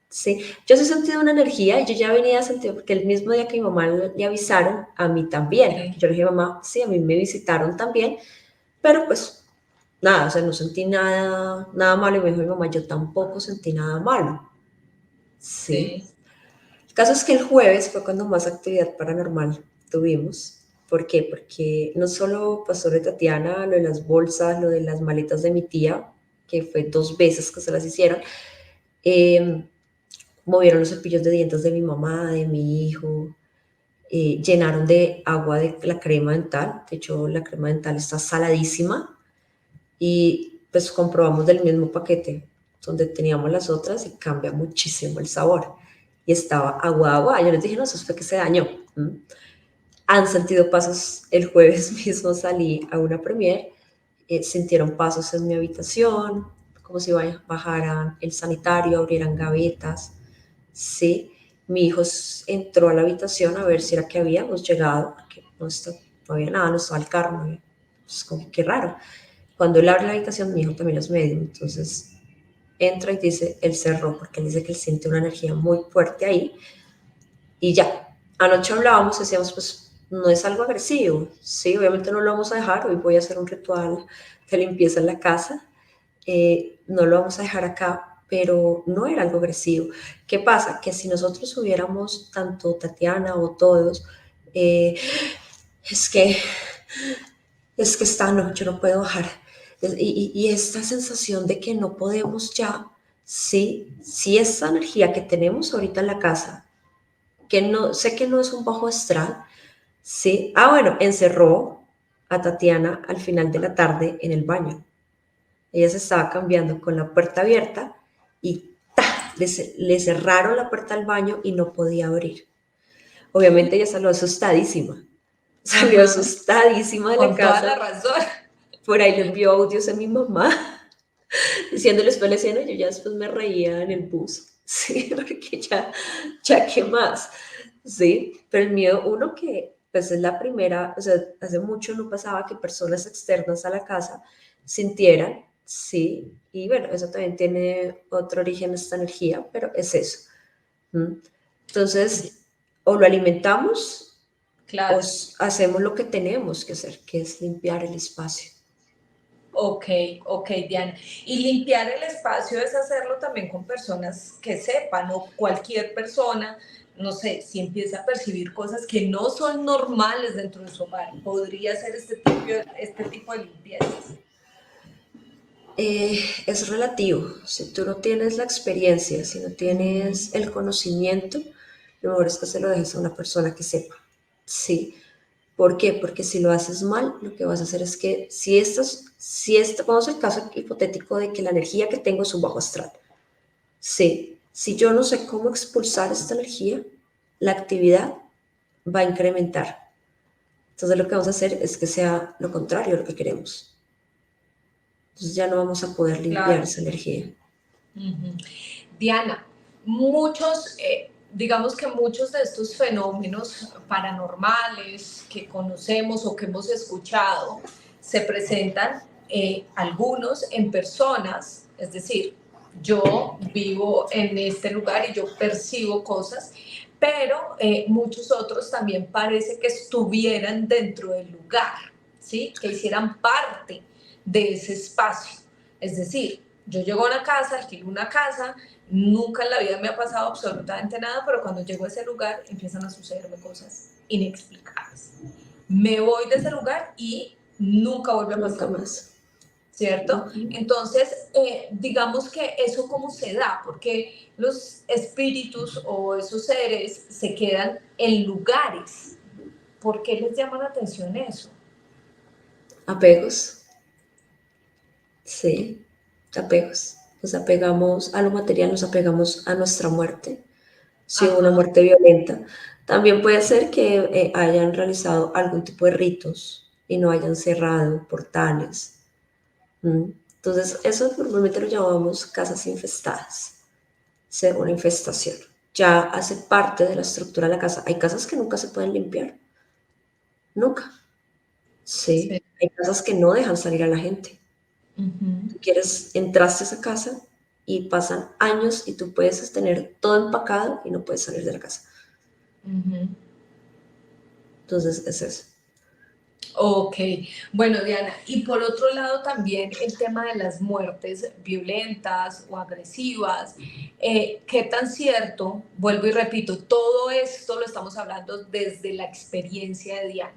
Sí, yo sí he sentido una energía y yo ya venía a sentir, porque el mismo día que mi mamá le avisaron, a mí también. Sí. Yo le dije, mamá, sí, a mí me visitaron también, pero pues nada, o sea, no sentí nada malo. Y me dijo mi mamá, yo tampoco sentí nada malo. Sí. Sí. El caso es que el jueves fue cuando más actividad paranormal tuvimos. ¿Por qué? Porque no solo pasó lo de Tatiana, lo de las bolsas, lo de las maletas de mi tía, que fue 2 veces que se las hicieron, eh, movieron los cepillos de dientes de mi mamá, de mi hijo, llenaron de agua de la crema dental. De hecho, la crema dental está saladísima y pues comprobamos del mismo paquete donde teníamos las otras y cambia muchísimo el sabor. Y estaba agua. Yo les dije, no, eso fue que se dañó. Han sentido pasos. El jueves mismo salí a una premier, sintieron pasos en mi habitación, como si bajaran el sanitario, abrieran gavetas. Sí, mi hijo entró a la habitación a ver si era que habíamos llegado, porque no había nada, no estaba el carro, no había, pues como qué raro. Cuando él abre la habitación, mi hijo también es médium, entonces entra y dice, él cerró, porque él dice que él siente una energía muy fuerte ahí, y ya. Anoche hablábamos, decíamos, pues no es algo agresivo, sí, obviamente no lo vamos a dejar, hoy voy a hacer un ritual de limpieza en la casa, no lo vamos a dejar acá, pero no era algo agresivo. ¿Qué pasa? Que si nosotros hubiéramos, tanto Tatiana o todos, eh, es que está, no, yo no puedo bajar. Y esta sensación de que no podemos ya, sí, esa energía que tenemos ahorita en la casa, que no, sé que no es un bajo astral, sí. Bueno, encerró a Tatiana al final de la tarde en el baño. Ella se estaba cambiando con la puerta abierta y ¡ta! Le cerraron la puerta al baño y no podía abrir. Obviamente ella salió Ajá. asustadísima de la Con toda la casa. razón. Por ahí le envió audios a mi mamá diciéndoles fue la escena. Yo ya después me reía en el bus, sí, porque ya qué más, sí, pero el miedo, uno que pues es la primera, o sea, hace mucho no pasaba que personas externas a la casa sintieran, sí, y bueno, eso también tiene otro origen, esta energía, pero es eso. Entonces, o lo alimentamos o Claro. hacemos lo que tenemos que hacer, que es limpiar el espacio. Ok, ok, Diana. Y limpiar el espacio es hacerlo también con personas que sepan, o cualquier persona no sé, si empieza a percibir cosas que no son normales dentro de su hogar, podría ser este tipo de limpiezas. Es relativo. Si tú no tienes la experiencia, si no tienes el conocimiento, lo mejor es que se lo dejes a una persona que sepa. Sí. ¿Por qué? Porque si lo haces mal, lo que vas a hacer es que vamos al caso hipotético de que la energía que tengo es un bajo astral. Sí. Si yo no sé cómo expulsar esta energía, la actividad va a incrementar. Entonces lo que vamos a hacer es que sea lo contrario a lo que queremos. Entonces ya no vamos a poder limpiar esa energía. Diana, digamos que muchos de estos fenómenos paranormales que conocemos o que hemos escuchado se presentan algunos en personas, es decir, yo vivo en este lugar y yo percibo cosas, pero muchos otros también parece que estuvieran dentro del lugar, ¿sí? Que hicieran parte de ese espacio. Es decir, yo llego a una casa, alquilo una casa, nunca en la vida me ha pasado absolutamente nada, pero cuando llego a ese lugar empiezan a sucederme cosas inexplicables. Me voy de ese lugar y nunca vuelve a pasar. Nunca más. ¿Cierto? Entonces, digamos que eso cómo se da, porque los espíritus o esos seres se quedan en lugares. ¿Por qué les llama la atención eso? Apegos. Sí, apegos. Nos apegamos a lo material, nos apegamos a nuestra muerte. Sí, una muerte violenta. También puede ser que hayan realizado algún tipo de ritos y no hayan cerrado portales. Entonces, eso normalmente lo llamamos casas infestadas. Ser una infestación. Ya hace parte de la estructura de la casa. Hay casas que nunca se pueden limpiar. Nunca. Sí. Hay casas que no dejan salir a la gente. Tú entraste a esa casa y pasan años y tú puedes tener todo empacado y no puedes salir de la casa. Entonces, es eso. Ok, bueno Diana, y por otro lado también el tema de las muertes violentas o agresivas, ¿qué tan cierto? Vuelvo y repito, todo esto lo estamos hablando desde la experiencia de Diana.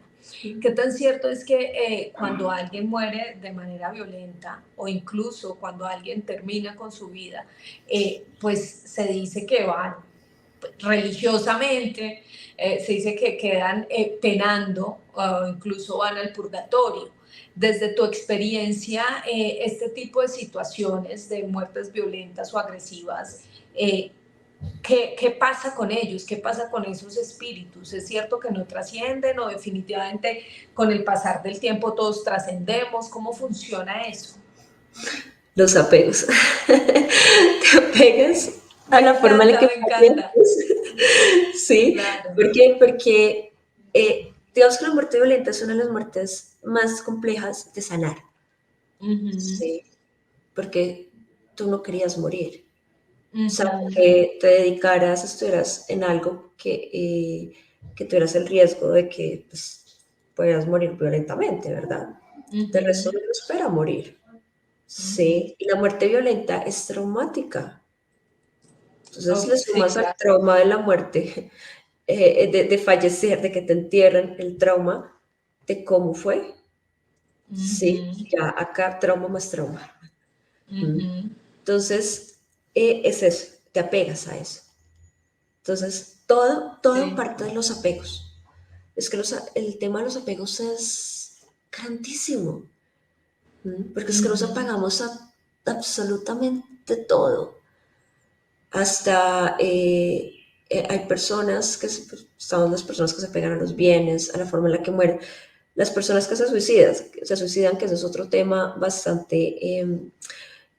¿Qué tan cierto es que cuando alguien muere de manera violenta o incluso cuando alguien termina con su vida, pues se dice que van religiosamente, se dice que quedan penando o incluso van al purgatorio? Desde tu experiencia, este tipo de situaciones de muertes violentas o agresivas, ¿qué pasa con ellos? ¿Qué pasa con esos espíritus? ¿Es cierto que no trascienden o definitivamente con el pasar del tiempo todos trascendemos? ¿Cómo funciona eso? Los apegos. Te apegas a la forma en la que me encanta. Sí, Claro. ¿por qué? Porque digamos que la muerte violenta es una de las muertes más complejas de sanar. Sí, porque tú no querías morir. O sea, que te dedicaras, estuvieras en algo que tuvieras el riesgo de que pues, pudieras morir violentamente, ¿verdad? De resto no espera morir. Sí, y la muerte violenta es traumática. Entonces le sumas al trauma de la muerte, de fallecer, de que te entierren, el trauma de cómo fue. Sí, ya acá trauma más trauma. Entonces, es eso, te apegas a eso. Entonces, todo parte de los apegos. Es que el tema de los apegos es grandísimo, porque es que nos apagamos a absolutamente todo. Hasta hay personas estamos las personas que se pegan a los bienes, a la forma en la que mueren. Las personas que se suicidan, que eso es otro tema bastante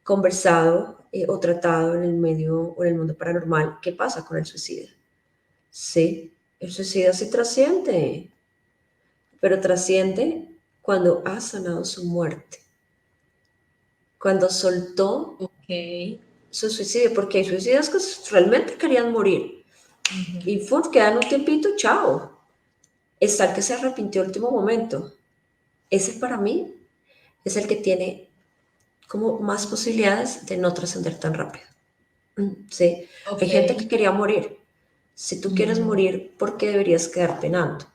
conversado o tratado en el medio o en el mundo paranormal. ¿Qué pasa con el suicida? Sí, el suicida sí trasciende, pero trasciende cuando ha sanado su muerte, cuando soltó su suicidio, porque hay suicidas que realmente querían morir y quedan un tiempito, chao. Está el que se arrepintió al último momento. Ese para mí es el que tiene como más posibilidades de no trascender tan rápido. Sí, hay gente que quería morir, Si tú quieres morir, ¿por qué deberías quedar penando?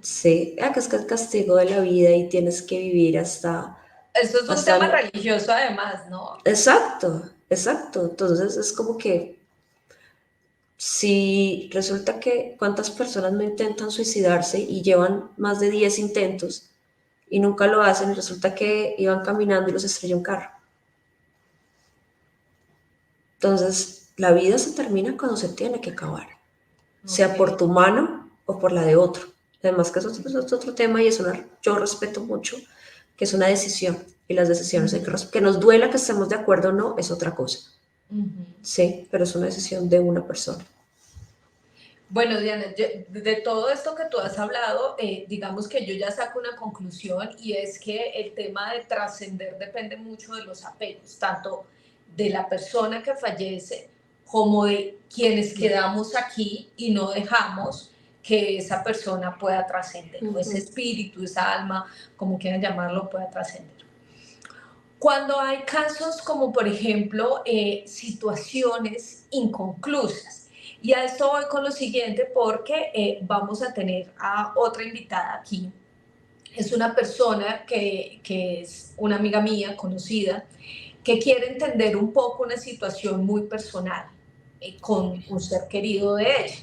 Sí, que es que el castigo de la vida y tienes que vivir hasta... Eso es un tema religioso además, ¿no? Exacto, exacto. Entonces es como que si resulta que cuántas personas no intentan suicidarse y llevan más de 10 intentos y nunca lo hacen, y resulta que iban caminando y los estrella un carro. Entonces, la vida se termina cuando se tiene que acabar, sea por tu mano o por la de otro. Además que eso es otro tema y yo respeto mucho que es una decisión y las decisiones hay que nos duela que estemos de acuerdo o no, es otra cosa. Sí, pero es una decisión de una persona. Bueno, Diana, de todo esto que tú has hablado, digamos que yo ya saco una conclusión y es que el tema de trascender depende mucho de los apegos, tanto de la persona que fallece como de quienes quedamos aquí y no dejamos que esa persona pueda trascender, o ese espíritu, esa alma, como quieran llamarlo, pueda trascender. Cuando hay casos como, por ejemplo, situaciones inconclusas, y a esto voy con lo siguiente porque vamos a tener a otra invitada aquí. Es una persona que es una amiga mía, conocida, que quiere entender un poco una situación muy personal con un ser querido de ella.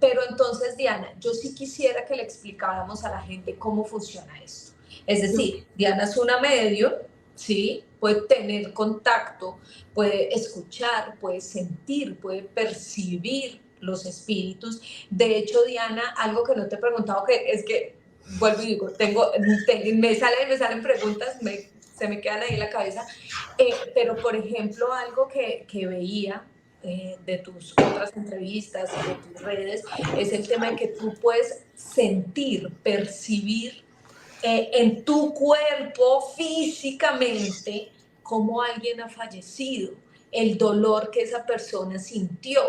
Pero entonces, Diana, yo sí quisiera que le explicáramos a la gente cómo funciona esto. Es decir, Diana es una medium, ¿sí? Puede tener contacto, puede escuchar, puede sentir, puede percibir los espíritus. De hecho, Diana, algo que no te he preguntado, que es que, vuelvo y digo, me salen preguntas, se me quedan ahí en la cabeza, pero por ejemplo, algo que veía de tus otras entrevistas y de tus redes, es el tema de que tú puedes sentir, percibir en tu cuerpo físicamente cómo alguien ha fallecido, el dolor que esa persona sintió.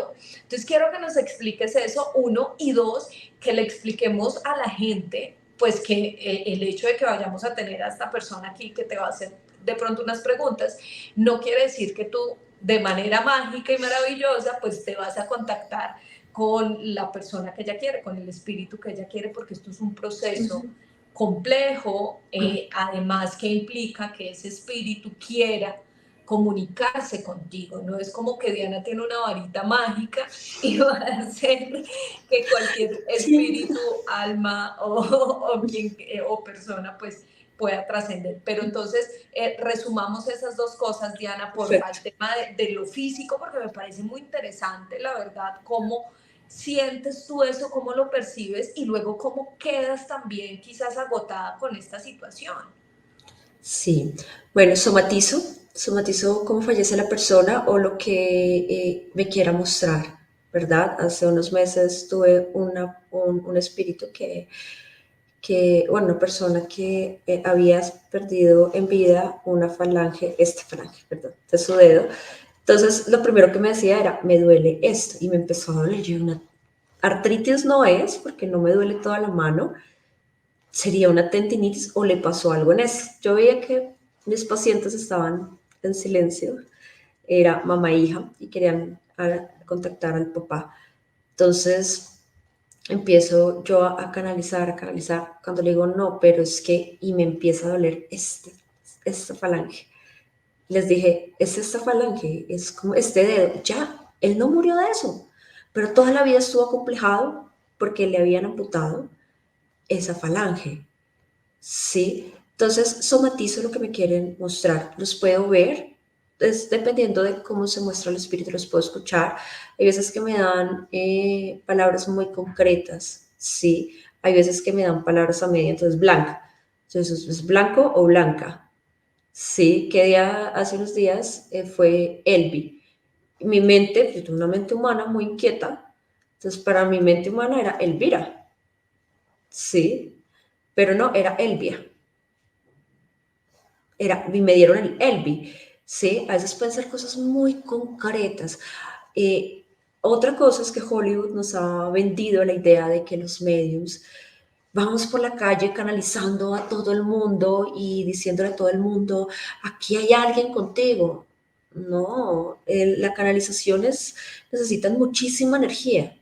Entonces quiero que nos expliques eso, uno, y dos, que le expliquemos a la gente, pues que el hecho de que vayamos a tener a esta persona aquí que te va a hacer de pronto unas preguntas, no quiere decir que tú de manera mágica y maravillosa, pues te vas a contactar con la persona que ella quiere, con el espíritu que ella quiere, porque esto es un proceso complejo, además que implica que ese espíritu quiera comunicarse contigo. No es como que Diana tiene una varita mágica y va a hacer que cualquier espíritu, alma o persona pues pueda trascender. Pero entonces resumamos esas dos cosas, Diana, al tema de lo físico, porque me parece muy interesante, la verdad, cómo sientes tú eso, cómo lo percibes y luego cómo quedas también quizás agotada con esta situación. Sí, bueno, somatizo cómo fallece la persona o lo que me quiera mostrar, ¿verdad? Hace unos meses tuve un espíritu bueno, una persona que había perdido en vida esta falange, perdón, de su dedo. Entonces, lo primero que me decía era, me duele esto, y me empezó a doler. Yo, una artritis no es, porque no me duele toda la mano, sería una tendinitis o le pasó algo en eso. Yo veía que mis pacientes estaban en silencio, era mamá e hija, y querían contactar al papá. Entonces, empiezo yo a canalizar, cuando le digo no, pero es que, y me empieza a doler esta falange. Les dije, es esta falange, es como este dedo, ya, él no murió de eso, pero toda la vida estuvo acomplejado porque le habían amputado esa falange, ¿sí? Entonces, somatizo lo que me quieren mostrar, los puedo ver, es dependiendo de cómo se muestra el espíritu, los puedo escuchar. Hay veces que me dan palabras muy concretas, ¿sí? Hay veces que me dan palabras a media, entonces blanca. Entonces, ¿es blanco o blanca? Sí, que hace unos días fue Elvi. Mi mente, yo tengo una mente humana muy inquieta, entonces para mi mente humana era Elvira, sí, pero no, era Elvia. Me dieron el Elvi, sí, a veces pueden ser cosas muy concretas. Otra cosa es que Hollywood nos ha vendido la idea de que los mediums vamos por la calle canalizando a todo el mundo y diciéndole a todo el mundo, aquí hay alguien contigo. no, la canalización necesitan muchísima energía.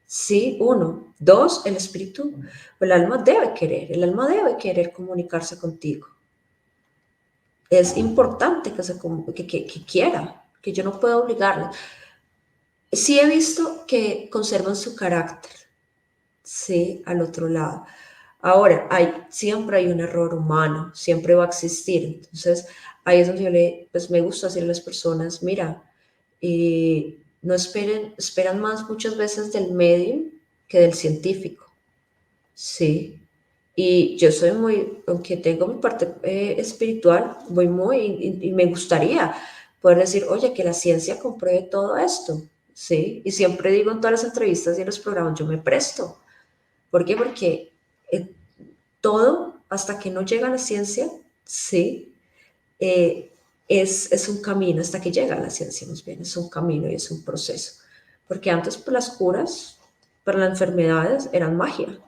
Sí, uno. Dos, el espíritu, el alma el alma debe querer comunicarse contigo. Es importante que quiera, que yo no puedo obligarla. Sí he visto que conservan su carácter, sí, al otro lado. Ahora, siempre hay un error humano, siempre va a existir. Entonces, ahí es donde pues me gusta decirle a las personas, mira, no esperan más muchas veces del médium que del científico, sí. Y yo soy aunque tengo mi parte espiritual, y me gustaría poder decir, oye, que la ciencia compruebe todo esto, sí. Y siempre digo en todas las entrevistas y en los programas, yo me presto. ¿Por qué? Porque eh, todo, hasta que no llega la ciencia, sí, eh, es un camino, hasta que llega la ciencia más bien, es un camino y es un proceso. Porque antes pues, las curas para las enfermedades eran magia.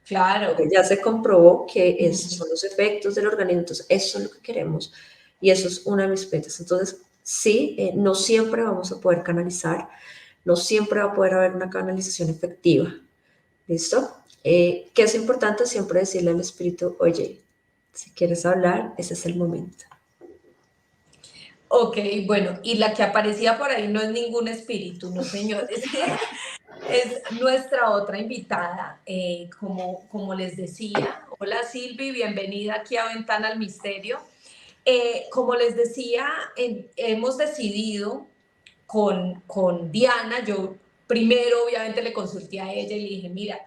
Claro. Ya se comprobó que esos son los efectos del organismo, entonces eso es lo que queremos y eso es una de mis metas. Entonces, sí, no siempre vamos a poder canalizar, no siempre va a poder haber una canalización efectiva. ¿Listo? Que es importante siempre decirle al espíritu, oye, si quieres hablar, ese es el momento. Ok, bueno, y la que aparecía por ahí no es ningún espíritu, no señores. Es nuestra otra invitada, como les decía. Hola Silvi, bienvenida aquí a Ventana al Misterio. Como les decía, hemos decidido con Diana, yo primero obviamente le consulté a ella y le dije, mira,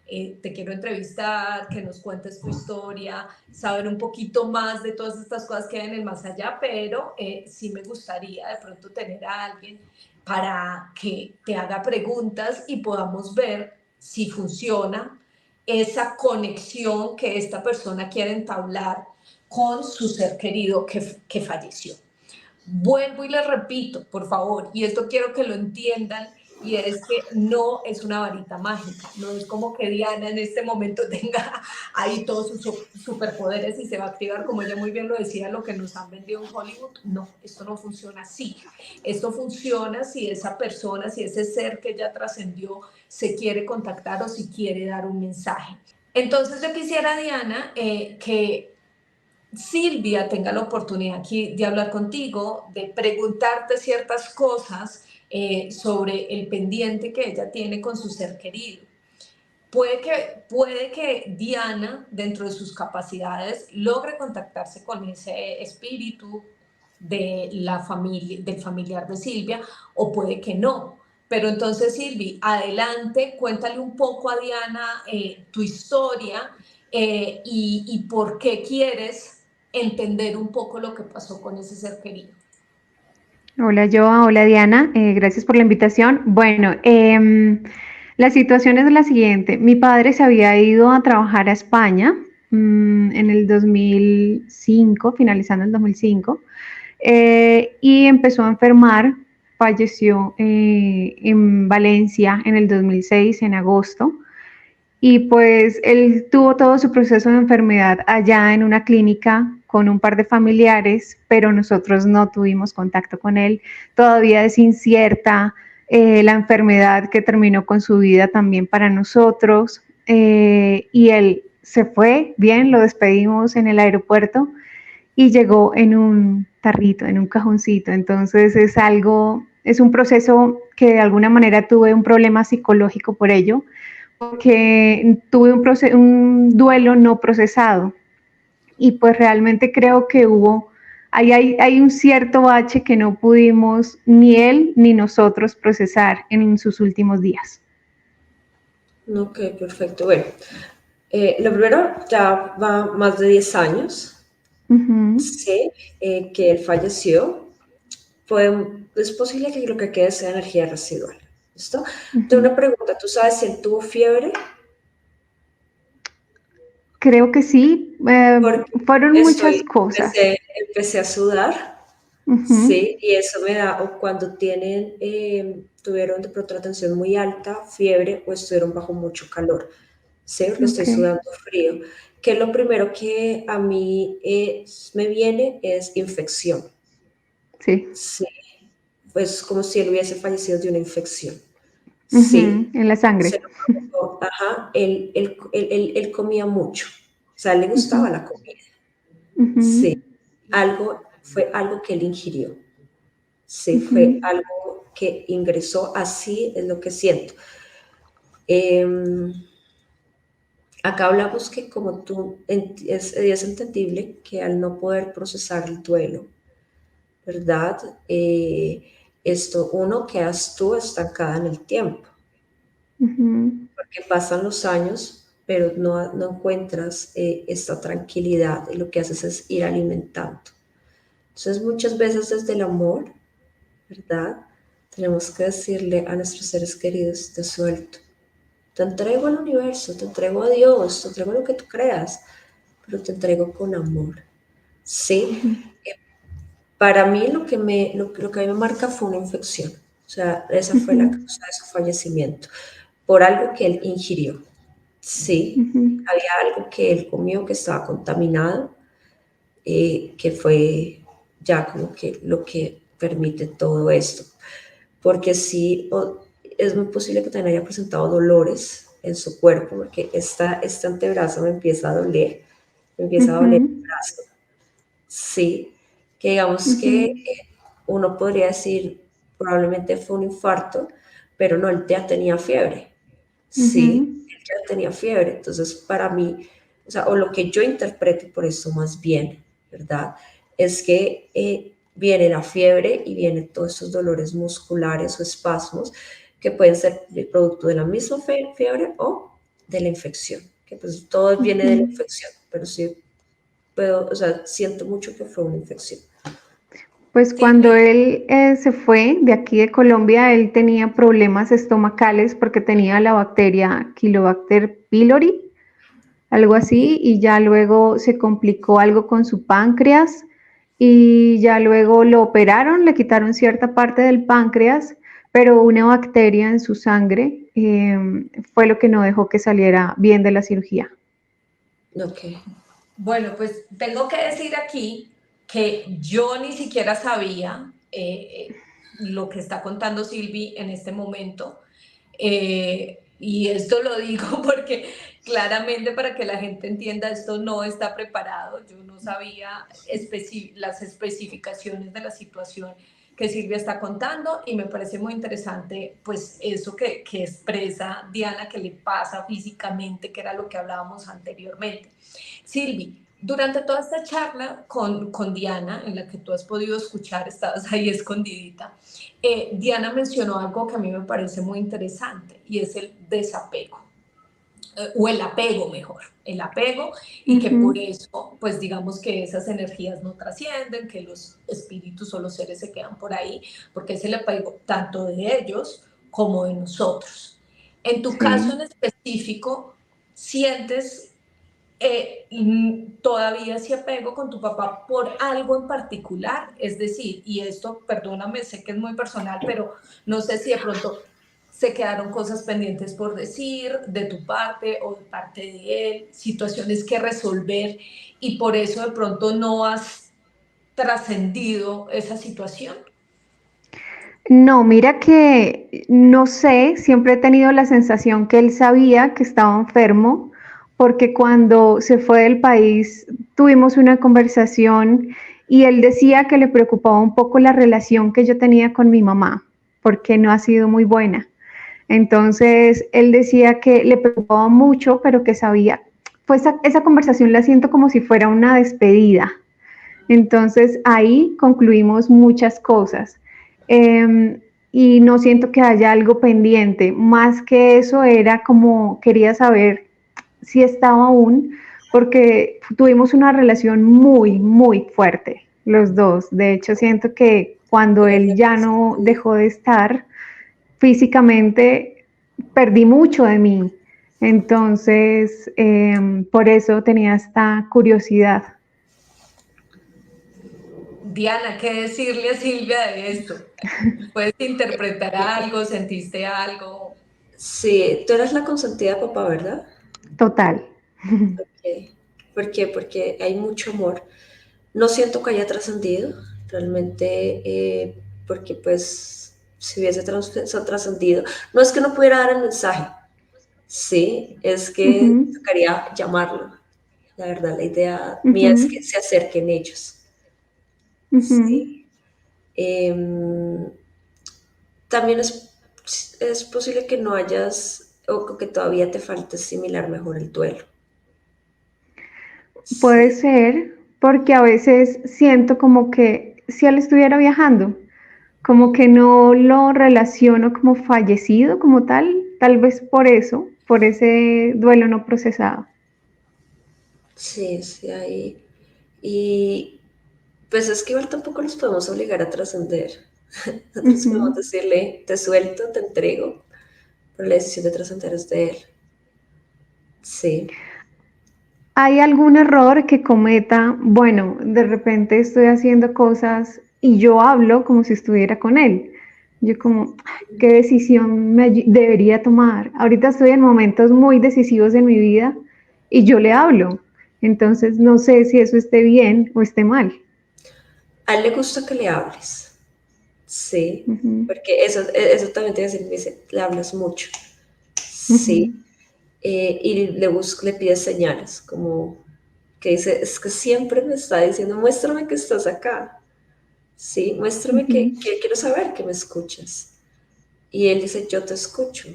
te quiero entrevistar, que nos cuentes tu historia, saber un poquito más de todas estas cosas que hay en el más allá, pero sí me gustaría de pronto tener a alguien para que te haga preguntas y podamos ver si funciona esa conexión que esta persona quiere entablar con su ser querido que falleció. Vuelvo y les repito, por favor, y esto quiero que lo entiendan, y es que no es una varita mágica, no es como que Diana en este momento tenga ahí todos sus superpoderes y se va a activar, como ella muy bien lo decía, lo que nos han vendido en Hollywood. No, esto no funciona así. Esto funciona si esa persona, si ese ser que ya trascendió se quiere contactar o si quiere dar un mensaje. Entonces yo quisiera, Diana, que Silvia tenga la oportunidad aquí de hablar contigo, de preguntarte ciertas cosas sobre el pendiente que ella tiene con su ser querido. Puede que Diana, dentro de sus capacidades, logre contactarse con ese espíritu de la familia, del familiar de Silvia, o puede que no. Pero entonces, Silvi, adelante, cuéntale un poco a Diana tu historia y por qué quieres entender un poco lo que pasó con ese ser querido. Hola Joa, hola Diana, gracias por la invitación. Bueno, la situación es la siguiente. Mi padre se había ido a trabajar a España en el 2005, finalizando el 2005, y empezó a enfermar. Falleció en Valencia en el 2006, en agosto. Y pues él tuvo todo su proceso de enfermedad allá en una clínica con un par de familiares, pero nosotros no tuvimos contacto con él. Todavía es incierta la enfermedad que terminó con su vida también para nosotros. Y él se fue, bien, lo despedimos en el aeropuerto y llegó en un tarrito, en un cajoncito. Entonces es un proceso que de alguna manera tuve un problema psicológico por ello, porque tuve un duelo no procesado y pues realmente creo que hay un cierto bache que no pudimos ni él ni nosotros procesar en sus últimos días. Ok, perfecto. Bueno, lo primero, ya va más de 10 años, sí, que él falleció. Es posible que lo que quede sea energía residual. ¿Listo? Tengo una pregunta. ¿Tú sabes si él tuvo fiebre? Creo que sí. Fueron muchas cosas. Empecé a sudar, sí, y eso me da, o cuando tuvieron de pronto la tensión muy alta, fiebre, o estuvieron bajo mucho calor, sí, porque estoy sudando frío. Que lo primero que a mí me viene es infección. Sí. Sí, pues como si él hubiese fallecido de una infección. Ujú, Sí, en la se sangre. lo comió, ajá, él comía mucho, o sea, le Ujú, gustaba la comida. ujú, Sí, fue algo que él ingirió. Sí, fue ujú, algo que ingresó, así es lo que siento. Em, Acá hablamos que como tú, es entendible que al no poder procesar el duelo, ¿verdad? Uno, quedas tú estancada en el tiempo, ujú, porque pasan los años, pero no encuentras esta tranquilidad y lo que haces es ir alimentando. Entonces muchas veces desde el amor, ¿verdad? Tenemos que decirle a nuestros seres queridos, te suelto, te entrego al universo, te entrego a Dios, te entrego lo que tú creas, pero te entrego con amor. Sí, ujú, para mí lo que a mí me marca fue una infección. O sea, esa fue la ujú, causa de su fallecimiento, por algo que él ingirió. Sí, ujú. había algo que él comió que estaba contaminado, que fue ya como que lo que permite todo esto. Porque sí, es muy posible que también haya presentado dolores en su cuerpo, porque este antebrazo me empieza a doler, me empieza a doler el Ujú, brazo. Sí, que digamos que ujú, uno podría decir, probablemente fue un infarto, pero no, él ya tenía fiebre. Sí, ujú, él ya tenía fiebre. Entonces, para mí, o sea, o lo que yo interpreto por eso más bien, ¿verdad? Es que viene la fiebre y vienen todos estos dolores musculares o espasmos que pueden ser de producto de la misma fiebre o de la infección, que pues todo viene de la ujú. infección, pero sí puedo, o sea, siento mucho que fue una infección. Pues cuando Silvi, él se fue de aquí de Colombia, él tenía problemas estomacales porque tenía la bacteria Quilobacter pylori, algo así, y ya luego se complicó algo con su páncreas y ya luego lo operaron, le quitaron cierta parte del páncreas, pero una bacteria en su sangre fue lo que no dejó que saliera bien de la cirugía. Ok. bueno, pues tengo que decir aquí que yo ni siquiera sabía lo que está contando Silvi en este momento. Y esto lo digo porque claramente para que la gente entienda, esto no está preparado. Yo no sabía las especificaciones de la situación que Silvia está contando y me parece muy interesante pues eso que expresa Diana, que le pasa físicamente, que era lo que hablábamos anteriormente. Silvi, durante toda esta charla con Diana, en la que tú has podido escuchar, estabas ahí escondidita, Diana mencionó algo que a mí me parece muy interesante y es el desapego, o el apego mejor, el apego y que por Ujú, eso, pues digamos que esas energías no trascienden, que los espíritus o los seres se quedan por ahí, porque es el apego tanto de ellos como de nosotros. En tu caso en sí. específico, ¿sientes todavía ese apego con tu papá por algo en particular? Es decir, y esto, perdóname, sé que es muy personal, pero no sé si de pronto se quedaron cosas pendientes por decir de tu parte o de parte de él, situaciones que resolver y por eso de pronto no has trascendido esa situación. No, mira que no sé, siempre he tenido la sensación que él sabía que estaba enfermo, porque cuando se fue del país tuvimos una conversación y él decía que le preocupaba un poco la relación que yo tenía con mi mamá, porque no ha sido muy buena. Entonces, él decía que le preocupaba mucho, pero que sabía, pues esa conversación la siento como si fuera una despedida. Entonces ahí concluimos muchas cosas y no siento que haya algo pendiente. Más que eso era como quería saber si estaba aún, porque tuvimos una relación muy, muy fuerte, los dos. De hecho, siento que cuando Pero él ya no dejó de estar físicamente, perdí mucho de mí. Entonces, por eso tenía esta curiosidad. Diana, ¿qué decirle a Silvia de esto? ¿Puedes interpretar algo? ¿Sentiste algo? sí, tú eres la consentida de papá, ¿verdad? Total. Ok. ¿Por qué? Porque hay mucho amor. No siento que haya trascendido, realmente, porque pues si hubiese trascendido, no es que no pudiera dar el mensaje, sí, es que Ujú, tocaría llamarlo. La verdad, la idea mía es ujú, que se acerquen ellos. ujú. Sí. Em, También es posible que no hayas o que todavía te falte asimilar mejor el duelo. Puede Sí, ser, porque a veces siento como que si él estuviera viajando, como que no lo relaciono como fallecido como tal vez por eso, por ese duelo no procesado. sí, sí, ahí. Y pues es que igual tampoco los podemos obligar a trascender. Nosotros podemos Ujú. decirle, te suelto, te entrego, pero la decisión de trascender es de él. Sí. ¿Hay algún error que cometa? Bueno, de repente estoy haciendo cosas y yo hablo como si estuviera con él. Yo como, "Ay, ¿qué decisión debería tomar? Ahorita estoy en momentos muy decisivos en mi vida y yo le hablo. Entonces no sé si eso esté bien o esté mal. A él le gusta que le hables. Sí. Ujú, Porque eso también te voy a decir, me dice, le hablas mucho. Sí. ujú, Y le pides señales, como que dice, es que siempre me está diciendo, muéstrame que estás acá, ¿sí? Muéstrame ujú, que quiero saber que me escuchas. Y él dice, yo te escucho,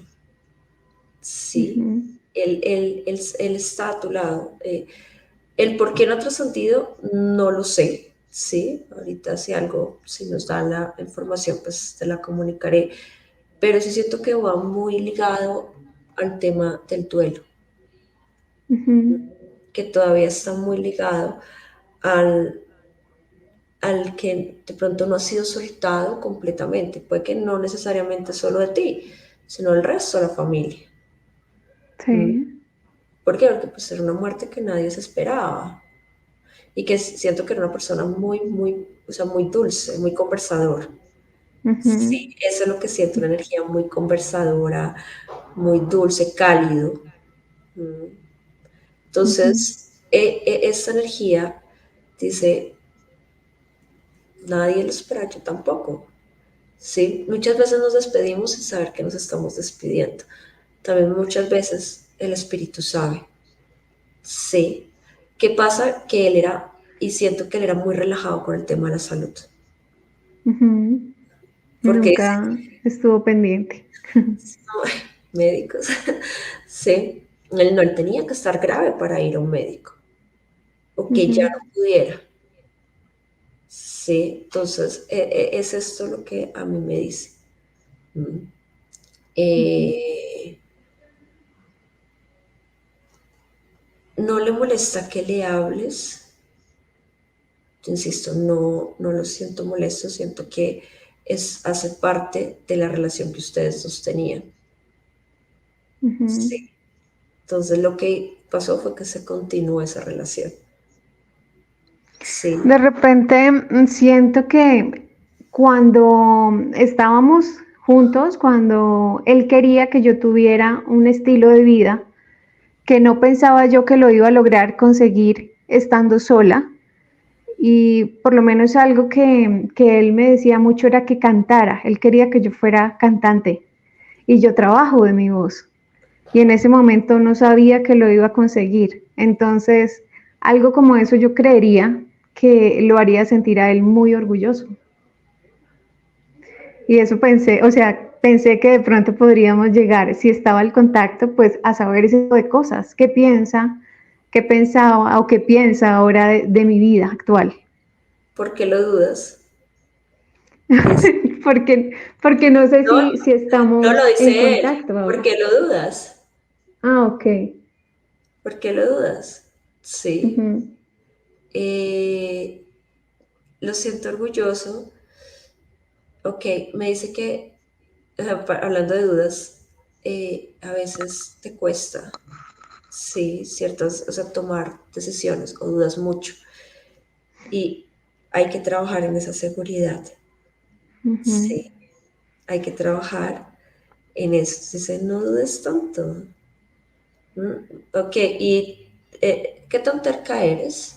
¿sí? ujú, Él está a tu lado. El por qué en otro sentido, no lo sé, ¿sí? Ahorita si algo, si nos da la información, pues te la comunicaré. Pero sí siento que va muy ligado al tema del duelo, ujú, que todavía está muy ligado al, al que de pronto no ha sido soltado completamente. Puede que no necesariamente solo de ti, sino del resto de la familia. ¿Mm? sí. ¿Por qué? Porque pues era una muerte que nadie se esperaba y que siento que era una persona muy, muy, o sea, muy dulce, muy conversador. Ujú, Sí, eso es lo que siento, una energía muy conversadora, muy dulce, cálido. ¿Mm? ujú, Entonces, esa energía dice, nadie lo espera, yo tampoco. Sí, muchas veces nos despedimos sin saber que nos estamos despidiendo. También muchas veces el espíritu sabe. Sí. ¿Qué pasa? Que él era, y siento que él era muy relajado con el tema de la salud. ujú. Porque dice, Nunca estuvo pendiente. "Ay, médicos". Sí, él tenía que estar grave para ir a un médico, o que ya Ujú, no pudiera. Sí, entonces es esto lo que a mí me dice. Mm. ujú. Eh, no le molesta que le hables. Yo insisto, no, no lo siento molesto, siento que hace parte de la relación que ustedes dos tenían. Ujú. Sí. Entonces lo que pasó fue que se continuó esa relación. Sí. De repente siento que cuando estábamos juntos, cuando él quería que yo tuviera un estilo de vida que no pensaba yo que lo iba a lograr conseguir estando sola, y por lo menos algo que él me decía mucho era que cantara, él quería que yo fuera cantante y yo trabajo de mi voz y en ese momento no sabía que lo iba a conseguir. Entonces, algo como eso yo creería que lo haría sentir a él muy orgulloso. Y eso pensé, o sea, pensé que de pronto podríamos llegar, si estaba el contacto, pues a saber ese tipo de cosas. ¿Qué piensa? ¿Qué pensaba o qué piensa ahora de mi vida actual? ¿Por qué lo dudas? Dice, Porque no sé no, si no lo estamos en dice él. contacto ¿Por ahora. qué lo dudas? Ah, ok. ¿Por qué lo dudas? Sí. Ujú, Eh, lo siento orgulloso. Ok, me dice que, hablando de dudas, a veces te cuesta, sí, ciertas, o sea, tomar decisiones o dudas mucho. Y hay que trabajar en esa seguridad, ujú, sí, hay que trabajar en eso. Dice, no dudes tanto. Ok, ¿y qué tan terca eres?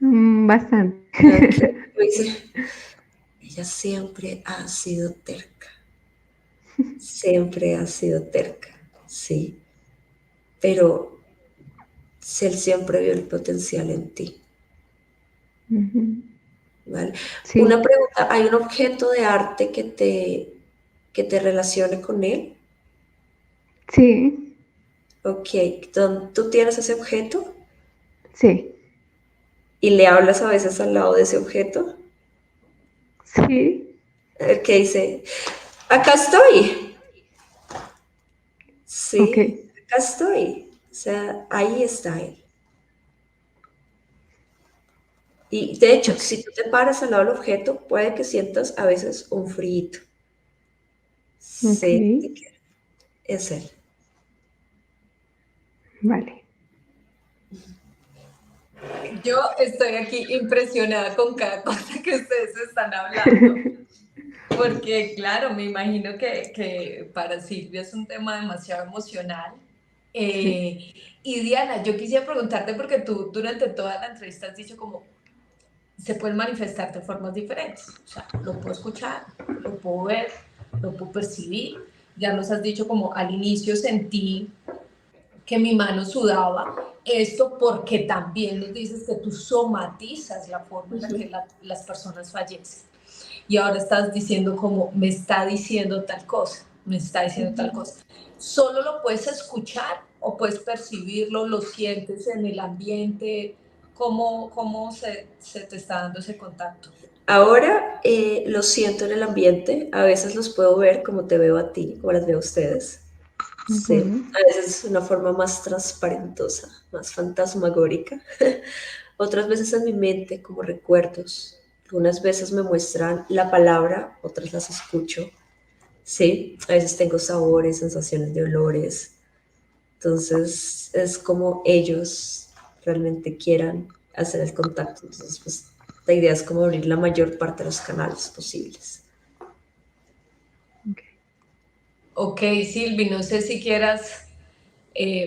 Bastante. Ok, dice, ella siempre ha sido terca, sí, pero él siempre vio el potencial en ti, Ujú. ¿vale? Una Sí, pregunta, ¿hay un objeto de arte que te relacione con él? sí, Ok, ¿tú tienes ese objeto sí, y le hablas a veces al lado de ese objeto? sí, El que dice, acá estoy, ok, sí, acá estoy. O sea, ahí está él. Y de hecho, ok, si tú te paras al lado del objeto, puede que sientas a veces un frío. ok, Sí, es él. vale. Yo estoy aquí impresionada con cada cosa que ustedes están hablando, porque claro, me imagino que para Silvia es un tema demasiado emocional. Sí, Y Diana, yo quisiera preguntarte, porque tú durante toda la entrevista has dicho como se pueden manifestar de formas diferentes. O sea, lo puedo escuchar, lo puedo ver, lo puedo percibir. Ya nos has dicho como al inicio sentí que mi mano sudaba. Esto porque también nos dices que tú somatizas la forma en la que las personas fallecen. Y ahora estás diciendo como me está diciendo tal cosa, me está diciendo tal cosa. ¿Solo lo puedes escuchar o puedes percibirlo, lo sientes en el ambiente? ¿Cómo se te está dando ese contacto? Ahora lo siento en el ambiente, a veces los puedo ver como te veo a ti, como las veo a ustedes. Sí, ujú, a veces de una forma más transparentosa, más fantasmagórica. Otras veces en mi mente como recuerdos. Algunas veces me muestran la palabra, otras las escucho. Sí, a veces tengo sabores, sensaciones de olores. Entonces es como ellos realmente quieran hacer el contacto. Entonces, pues la idea es como abrir la mayor parte de los canales posibles. ok. Ok, Silvi, no sé si quieras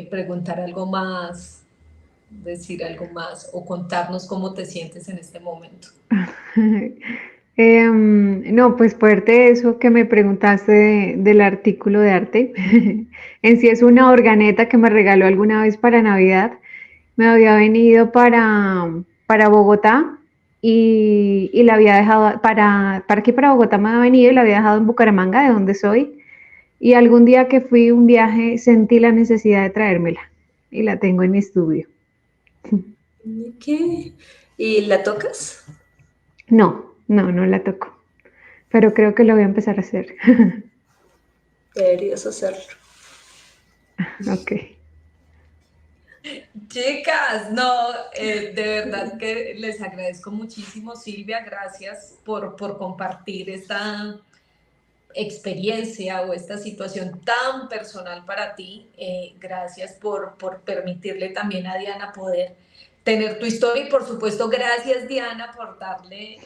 preguntar algo más, decir algo más o contarnos cómo te sientes en este momento. No, pues fuerte eso que me preguntaste del artículo de arte. En sí es una organeta que me regaló alguna vez para Navidad. Me había venido para Bogotá y la había dejado para aquí, para Bogotá me había venido y la había dejado en Bucaramanga, de donde soy. Y algún día que fui un viaje sentí la necesidad de traérmela y la tengo en mi estudio. ¿Qué? ¿Y la tocas? No, no, no la toco, pero creo que lo voy a empezar a hacer. Deberías hacerlo. Ok, Chicas, no, de verdad que les agradezco muchísimo, Silvia, gracias por compartir esta experiencia o esta situación tan personal para ti. Gracias por permitirle también a Diana poder tener tu historia y por supuesto gracias Diana por darle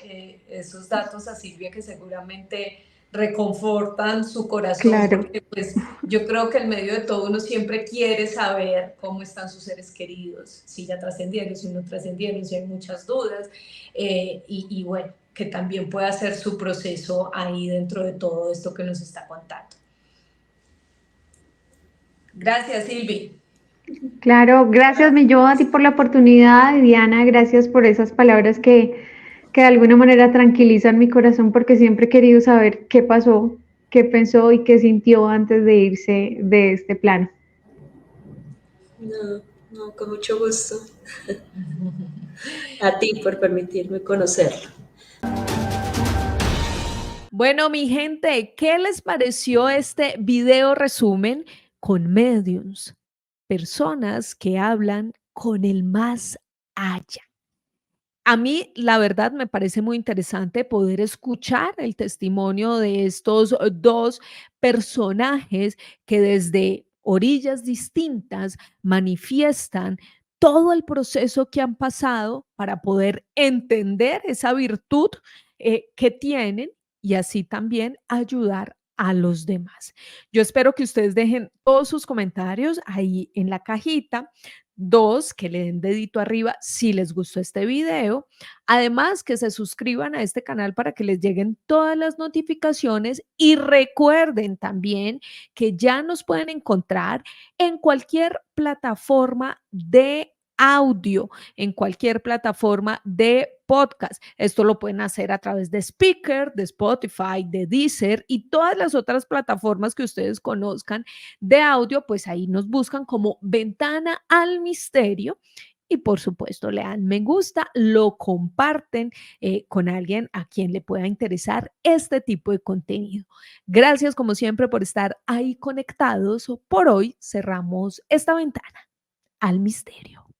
esos datos a Silvia que seguramente reconfortan su corazón claro, porque pues yo creo que en medio de todo uno siempre quiere saber cómo están sus seres queridos, si ya trascendieron, si no trascendieron, si hay muchas dudas y bueno, que también pueda hacer su proceso ahí dentro de todo esto que nos está contando. Gracias, Silvi. claro. Gracias, mi yo, a ti por la oportunidad y Diana, gracias por esas palabras que de alguna manera tranquilizan mi corazón porque siempre he querido saber qué pasó, qué pensó y qué sintió antes de irse de este plano. No, no, con mucho gusto. A ti por permitirme conocerlo. Bueno, mi gente, ¿qué les pareció este video resumen con mediums? Personas que hablan con el más allá. A mí, la verdad, me parece muy interesante poder escuchar el testimonio de estos dos personajes que desde orillas distintas manifiestan todo el proceso que han pasado para poder entender esa virtud que tienen y así también ayudar a los demás. Yo espero que ustedes dejen todos sus comentarios ahí en la cajita. 2, que le den dedito arriba si les gustó este video. Además, que se suscriban a este canal para que les lleguen todas las notificaciones y recuerden también que ya nos pueden encontrar en cualquier plataforma de audio, en cualquier plataforma de podcast. Esto lo pueden hacer a través de Speaker, de Spotify, de Deezer y todas las otras plataformas que ustedes conozcan de audio, pues ahí nos buscan como Ventana al Misterio. Y por supuesto, le dan me gusta, lo comparten con alguien a quien le pueda interesar este tipo de contenido. Gracias como siempre por estar ahí conectados. Por hoy cerramos esta ventana al misterio.